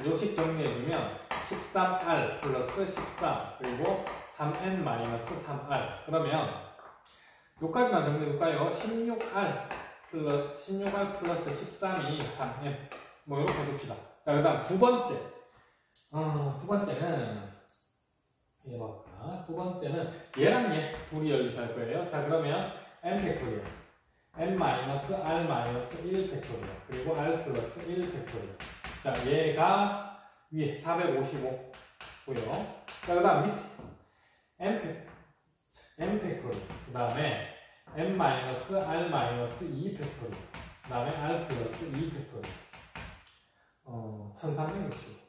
요식 정리해주면 13r 플러스 13 그리고 3n-3r. 그러면 요까지만 정리해볼까요? 16r 플러스 13이 3n. 뭐 이렇게 해봅시다. 자, 그 다음 두 번째. 두 번째는 두 번째는 얘랑 얘 둘이 연립할 거예요. 자, 그러면 n 팩토리얼, n-r-1 팩토리얼, 그리고 r 플러스 1 팩토리얼. 자, 얘가 위에 455고요. 자, 그 다음 밑에 n 팩토리얼, 그 다음에 n-r-2 팩토리얼, 그 다음에 r 플러스 2 팩토리얼. 1365.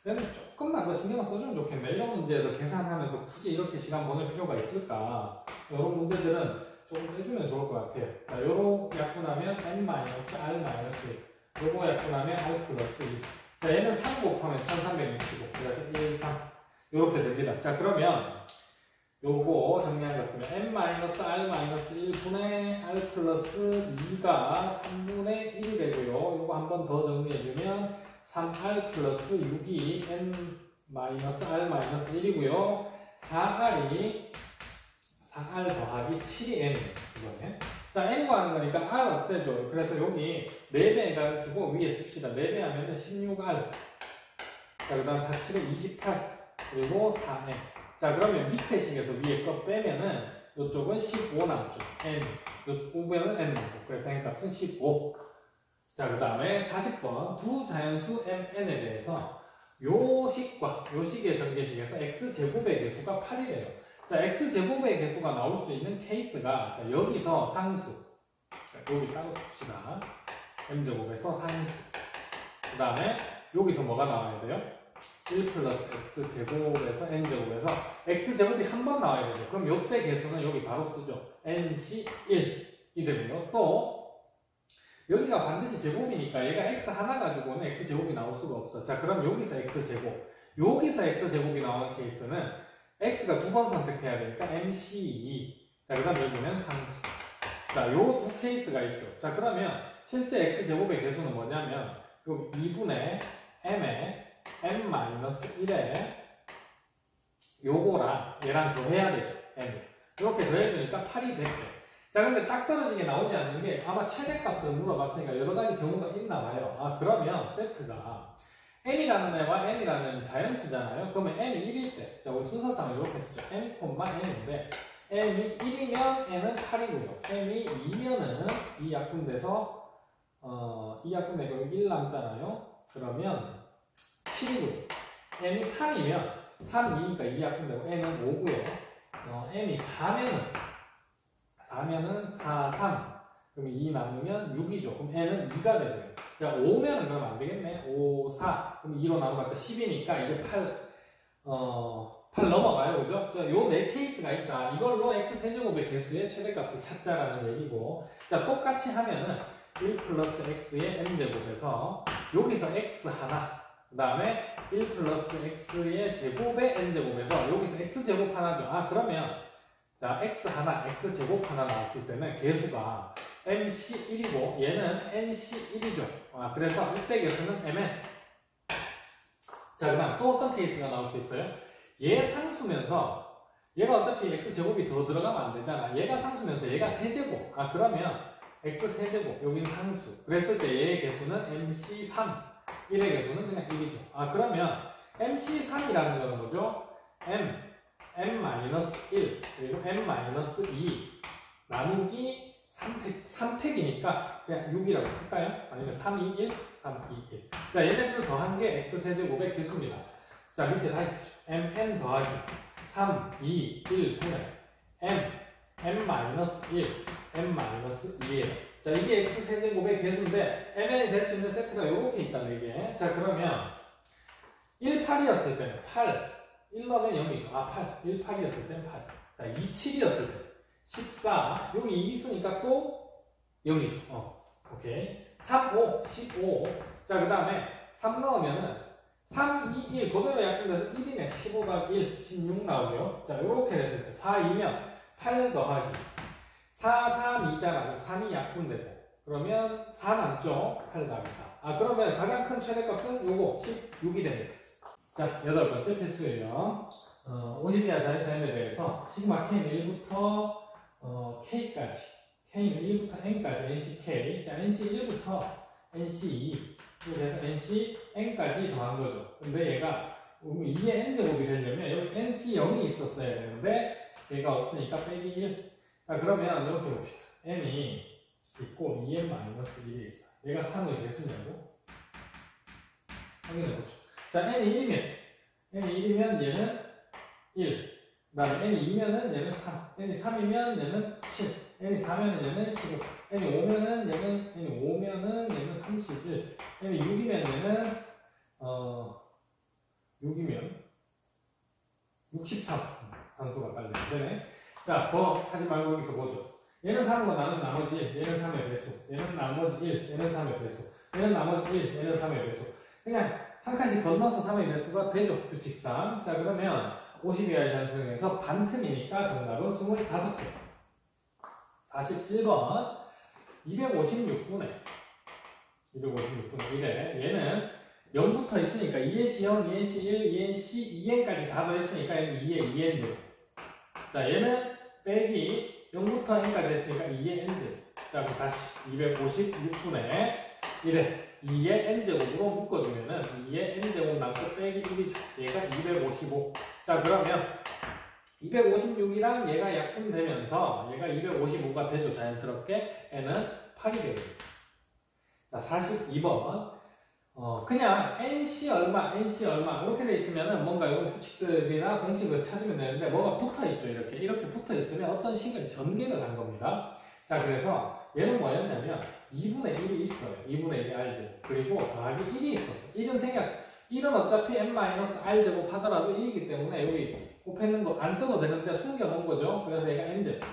쌤은 조금만 더 신경 써주면 좋겠네. 이런 문제에서 계산하면서 굳이 이렇게 시간 보낼 필요가 있을까? 이런 문제들은 좀 해주면 좋을 것 같아요. 자, 요거 약분하면 n-r-1. 요거 약분하면 r 플러스 2. 자, 얘는 3 곱하면 1365. 그래서 1, 3. 요렇게 됩니다. 자, 그러면 요거 정리한 거 쓰면 n-r-1분의 r 플러스 2가 3분의 1이 되고요. 요거 한 번 더 정리해주면 3r 플러스 6이 n-r-1이고요. 4r 더하기 7이 n이에요. 이번에. 자, n 구하는 거니까 r 없애줘. 그래서 여기 4배 해가지고 위에 씁시다. 4배 하면 16r. 자, 그 다음 4, 7에 28. 그리고 4n. 자, 그러면 밑에 식에서 위에 거 빼면은 이쪽은 15 남죠. n. 요거는 n 남고. 그래서 n 값은 15. 자, 그 다음에 40번. 두 자연수 mn에 대해서 요 식과 요 식의 전개식에서 x제곱의 개수가 8이래요. 자, x제곱의 개수가 나올 수 있는 케이스가, 자, 여기서 상수. 자, 여기 따로 씁시다. m제곱에서 상수. 그 다음에 여기서 뭐가 나와야 돼요? 1 플러스 x제곱에서 n제곱에서 x제곱이 한 번 나와야 되죠. 그럼 요때 개수는 여기 바로 쓰죠. nC 1이 되고요. 또 여기가 반드시 제곱이니까 얘가 x 하나 가지고는 x제곱이 나올 수가 없어. 자, 그럼 여기서 x제곱. 여기서 x제곱이 나오는 케이스는 x가 2번 선택해야 되니까 mC2. 자, 그 다음 여기는 상수. 자, 요 두 케이스가 있죠. 자, 그러면 실제 x제곱의 개수는 뭐냐면 요 2분의 m에 n-1에 요거랑 얘랑 더해야 되죠. n. 이렇게 더해주니까 8이 됐대. 자, 근데 딱 떨어지게 나오지 않는 게 아마 최대값을 물어봤으니까 여러 가지 경우가 있나 봐요. 아, 그러면 세트가 m이라는 애와 n이라는 자연수잖아요. 그러면 m이 1일 때, 자, 우리 순서상을 이렇게 쓰죠. m, n인데 m이 1이면 n은 8이고요. m이 2면은 이 약분돼서 이 약분되고 1 남잖아요. 그러면 7이고요. m이 3이면 3, 2니까 2 약분되고 n은 5고요. m이 4면은 4, 3. 그럼 2 남으면 6이죠. 그럼 n은 2가 되고요. 야, 5면은 그럼 안 되겠네. 5, 4. 그럼 2로 나눠봤자 10이니까 이제 8 넘어가요. 그죠? 자, 요 네 케이스가 있다. 이걸로 x세제곱의 개수의 최대값을 찾자라는 얘기고. 자, 똑같이 하면은 1 플러스 x의 n제곱에서 여기서 x 하나. 그 다음에 1 플러스 x의 제곱의 n제곱에서 여기서 x제곱 하나죠. 아, 그러면 자, x 하나, x제곱 하나 나왔을 때는 개수가 mc1이고 얘는 nc1이죠. 아, 그래서 이때 개수는 mn. 자, 그 다음 또 어떤 케이스가 나올 수 있어요? 얘 상수면서 얘가 어차피 x제곱이 더 들어가면 안 되잖아. 얘가 상수면서 얘가 세제곱. 아, 그러면 x세제곱, 여긴 상수. 그랬을 때 얘의 개수는 mc3. 1의 개수는 그냥 1이죠. 아, 그러면 mc3이라는 거는 뭐죠? m-1 그리고 m-2 나누기 3팩이니까 그냥 6이라고 쓸까요? 아니면 3, 2, 1, 3, 2, 1. 자, 얘네들을 더한 게 x세제곱의 개수입니다. 자, 밑에 다시 쓰죠. mn 더하기 3, 2, 1 하면 m-1, m-2예요. 자, 이게 x세제곱의 개수인데 mn이 될 수 있는 세트가 이렇게 있다는 얘기예요. 자, 그러면 1, 8이었을 때는 8 1 넣으면 0이죠. 아, 8. 1, 8이었을 땐 8. 자, 2, 7이었을 때 14. 여기 2 있으니까 또 0이죠. 오케이. 3, 5, 15. 자, 그 다음에 3 넣으면은 3, 2, 1. 그대로 약분돼서 1이면 15 더하기 1, 16 나오고요. 자, 요렇게 됐을 때 4, 2면 8 더하기 4, 3, 2잖아. 3이 약분되고. 그러면 4 남죠. 8 더하기 4. 아, 그러면 가장 큰 최대값은 요거 16이 됩니다. 자, 8번째 필수예요. 50이하 자연수에 대해서 시그마 k는 1부터 k까지, k는 1부터 n까지, nck. 자, nc 1부터 nc2, 그래서 nc n까지 더한 거죠. 근데 얘가 2의 n제곱이 되려면 여기 nc 0이 있었어야 되는데 얘가 없으니까 빼기 1. 자, 그러면 이렇게 봅시다. n이 있고 2n-1이 있어. 얘가 3의 개수냐고 확인해보죠. 자, n이 1이면 얘는 1. 그 다음에 n이 2면은 얘는 3. n이 3이면 얘는 7. n이 4면은 얘는 15. n이 5면은 얘는 31. n이 6이면 얘는 6이면 63 단수가 빨리 되네. 자, 더 하지 말고 여기서 보죠. 얘는 3으로 나는 나머지 1, 얘는 3의 배수, 얘는 나머지 1, 얘는 3의 배수, 얘는 나머지 1, 얘는 3의 배수. 그냥 한 칸씩 건너서 3의 배수가 되죠, 규칙상. 자, 그러면 52알 단수형에서 반틈이니까 정답은 25개. 41번 256분의 1에 얘는 0부터 있으니까 2nC 0, 2nC 1, 2nC 2n까지 다 더했으니까 얘는 2의 2n제곱. 자, 얘는 빼기 0부터 n까지 했으니까 2의 n제곱. 자, 그럼 다시 256분의 1에 2의 n제곱으로 묶어주면은 2의 n제곱 남고 빼기 1이죠. 얘가 255. 자, 그러면 256이랑 얘가 약분되면서 얘가 255가 되죠. 자연스럽게 n은 8이 되거든요. 자, 42번 그냥 nc 얼마, nc 얼마 이렇게 돼 있으면은 뭔가 이런 규칙들이나 공식을 찾으면 되는데 뭐가 붙어 있죠. 이렇게 붙어 있으면 어떤 식을 전개를 한 겁니다. 자, 그래서 얘는 뭐였냐면 2분의 1이 있어요. 2분의 1이 r제곱. 그리고 더하기 1이 있었어. 1은 어차피 n-r제곱 하더라도 1이기 때문에 여기 곱했는 거 안 써도 되는데 숨겨놓은 거죠. 그래서 얘가 n제곱.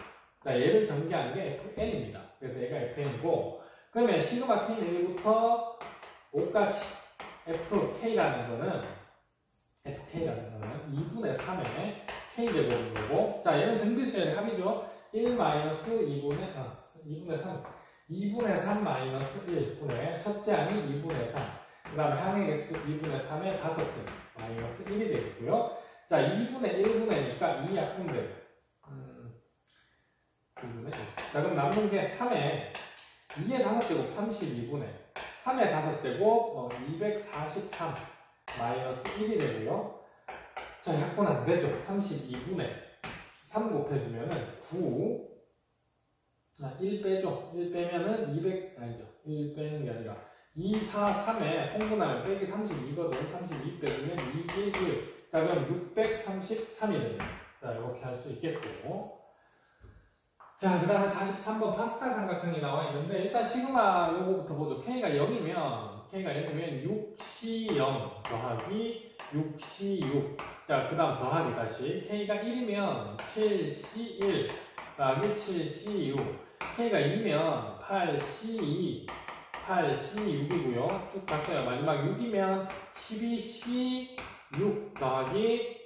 자, 얘를 전개한 게 fn입니다. 그래서 얘가 fn이고, 그러면 시그마 k는 1부터 5까지 fk라는 거는 2분의 3의 k제곱인 거고, 자, 얘는 등비수열의 합이죠. 2분의 3, 2분의 3 마이너스 1분의 첫째 항이 2분의 3, 그 다음에 항의 개수 2분의 3의 다섯째 마이너스 1이 되겠고요. 자, 2분의 1분의니까 2 약분되고 2분의 1. 자, 그럼 남는 게 3의 2의 다섯제곱 32분의 3의 다섯제곱 243 마이너스 1이 되고요. 자, 약분 안 되죠. 32분의 3 곱해주면은 9. 1 빼죠. 1 빼면은 1 빼는 게 아니라 2, 4, 3에 통분하면 빼기 32거든. 32 빼주면 2, 1, 1. 자, 그럼 633이 됩니다. 자, 이렇게 할 수 있겠고. 자, 그 다음에 43번 파스칼 삼각형이 나와 있는데, 일단 시그마 요거부터 보죠. K가 0이면 6C0 더하기 6C6. 자, 그 다음 더하기 다시. K가 1이면 7C1 더하기 7C6. K가 2면 8C2, 8C6이고요. 쭉 갔어요. 마지막 6이면 12C6 더하기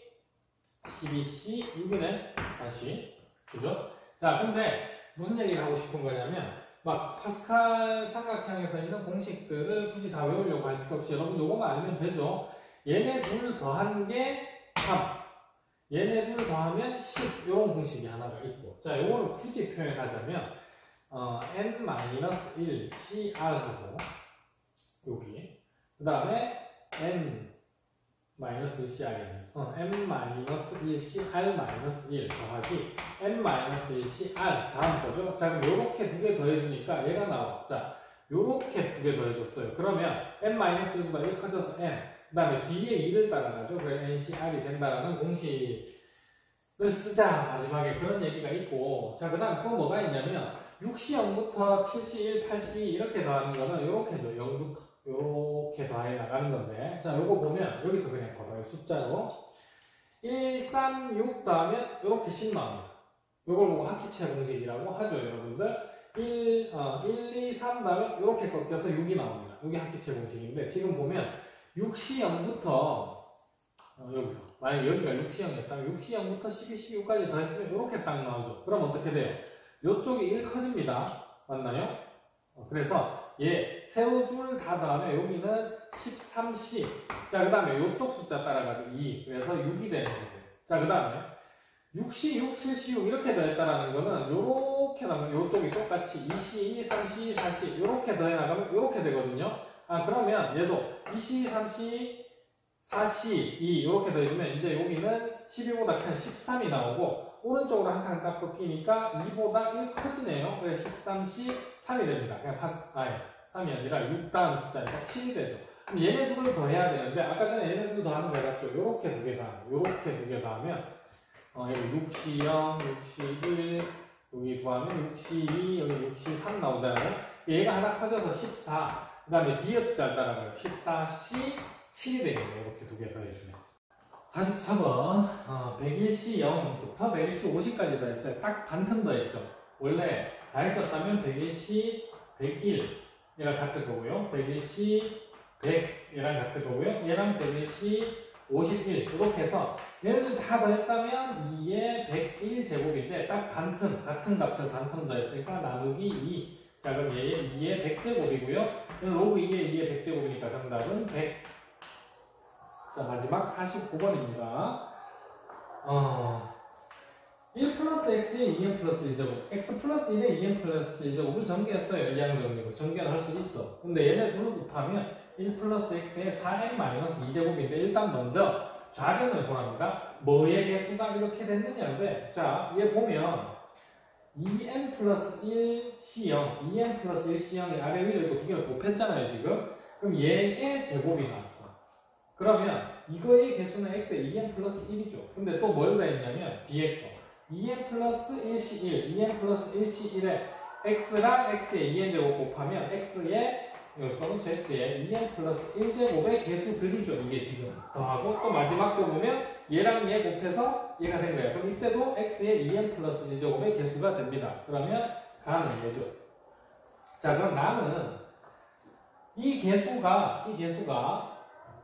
12C6이네. 다시. 그죠? 자, 근데 무슨 얘기를 하고 싶은 거냐면, 막 파스칼 삼각형에서 있는 공식들을 굳이 다 외우려고 할 필요 없이 여러분 요거만 알면 되죠. 얘네 둘 더한 게 3, 얘네 둘 더하면 10, 이런 공식이 하나가 있고, 자, 요거를 굳이 표현하자면 n-1 cr하고 여기 그 다음에 n-1 cr n-1 cr-1 더하기 n-1 cr 다음 거죠. 자, 그럼 요렇게 두 개 더해주니까 얘가 나와. 자, 요렇게 두 개 더해줬어요. 그러면 n-1보다 1 커져서 n, 그 다음에 뒤에 2를 따라가죠. 그래서 ncr이 된다라는 공식을 쓰자. 마지막에 그런 얘기가 있고, 자, 그 다음 또 뭐가 있냐면 6C0부터 7C1, 8C 이렇게 더하는 거는 요렇게죠. 0부터 요렇게 더해 나가는 건데, 자, 요거 보면 여기서 그냥 걸어요. 숫자로 1, 3, 6 더하면 요렇게 10 나옵니다. 요걸 보고 합기체 공식이라고 하죠, 여러분들. 1, 2, 3 더하면 요렇게 꺾여서 6이 나옵니다. 여기 합기체 공식인데, 지금 보면 6C0부터 여기서 만약 여기가 6C0이었다면 6C0부터 12C6까지 더했으면 요렇게 딱 나오죠. 그럼 어떻게 돼요? 요쪽이 1 커집니다. 맞나요? 그래서 얘 세로줄 다 더하면 여기는 13C. 자, 그 다음에 요쪽 숫자 따라가지고 2. 그래서 6이 되는 거예요. 자, 그 다음에 6C6, 7C6 이렇게 더했다라는 거는 요렇게 나가면 요쪽이 똑같이 2C2, 3C2, 4C 요렇게 더해 나가면 요렇게 되거든요. 아, 그러면 얘도 2C, 3C, 4C, 2 요렇게 더해주면 이제 여기는 12보다 큰 13이 나오고, 오른쪽으로 한 칸 딱 꺾이니까 2보다 1 커지네요. 그래서 13C 3이 됩니다. 그냥 3이 아니라 6 다음 숫자니까 7이 되죠. 그럼 얘네 둘을 더해야 되는데, 아까 전에 얘네 둘 더하는 거 해봤죠. 요렇게 두 개 다, 요렇게 두 개 더하면 여기 6C0, 6C1 여기 더하면 6C2, 여기 6C3 나오잖아요. 얘가 하나 커져서 14. 그 다음에 뒤에 숫자를 따라가요. 14C 7이 되겠네요. 이렇게 두 개 더해주면. 44번 101C 0부터 101C 50까지 더했어요. 딱 반틈 더했죠. 원래 다 했었다면 101C 101 얘랑 같을 거고요. 101C 100 얘랑 같을 거고요. 얘랑 101C 51 이렇게 해서 얘네들 다 더했다면 2의 101제곱인데 딱 반틈 같은 값을 반틈 더했으니까 나누기 2. 자 그럼 얘의 2의 100제곱이고요. 로그 2의 2의 100제곱이니까 정답은 100. 자 마지막 49번입니다. 1 플러스 x의 2n 플러스 1제곱 x 플러스 1의 2n 플러스 1제곱을 전개했어요. 이항정리로 전개를 할 수 있어. 근데 얘네 둘을 곱하면 1 플러스 x의 4n 마이너스 2제곱인데 일단 먼저 좌변을 보랍니다. 뭐의 개수가 이렇게 됐느냐인데 자 얘 보면 2n 플러스 1c0 2n 플러스 1c0이 아래 위로 있고 두 개를 곱했잖아요 지금. 그럼 얘의 제곱이 나왔어. 그러면 이거의 개수는 x의 2n 플러스 1이죠. 근데 또 뭘 더했냐면 뒤에 거 2n 플러스 1c1 2n 플러스 1c1에 x랑 x의 2n 제곱 곱하면 x의 여기 써놓죠. x의 2n 플러스 1제곱의 개수들이죠. 이게 지금 더하고 또 마지막 거 보면 얘랑 얘 곱해서 얘가 된 거예요. 그럼 이때도 x의 2n 플러스 1제곱의 개수가 됩니다. 그러면 가는 얘죠. 자 그럼 나는 이 개수가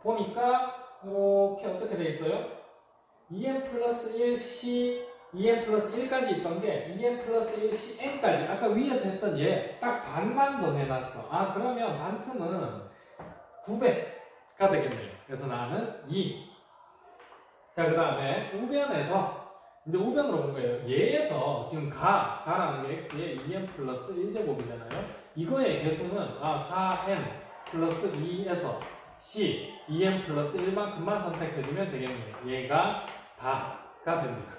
보니까 이렇게 어떻게 돼 있어요? 2n 플러스 1c 2n 플러스 1까지 있던 게 2n 플러스 1cn까지 아까 위에서 했던 얘 딱 반만 더 해놨어. 아 그러면 반틈은 900가 되겠네요. 그래서 나는 2. 자 그 다음에 우변에서 이제 우변으로 본 거예요. 얘에서 지금 가라는 게 x의 2n 플러스 1제곱이잖아요. 이거의 개수는 4n 플러스 2에서 c 2n 플러스 1만큼만 선택해주면 되겠네요. 얘가 다가 됩니다.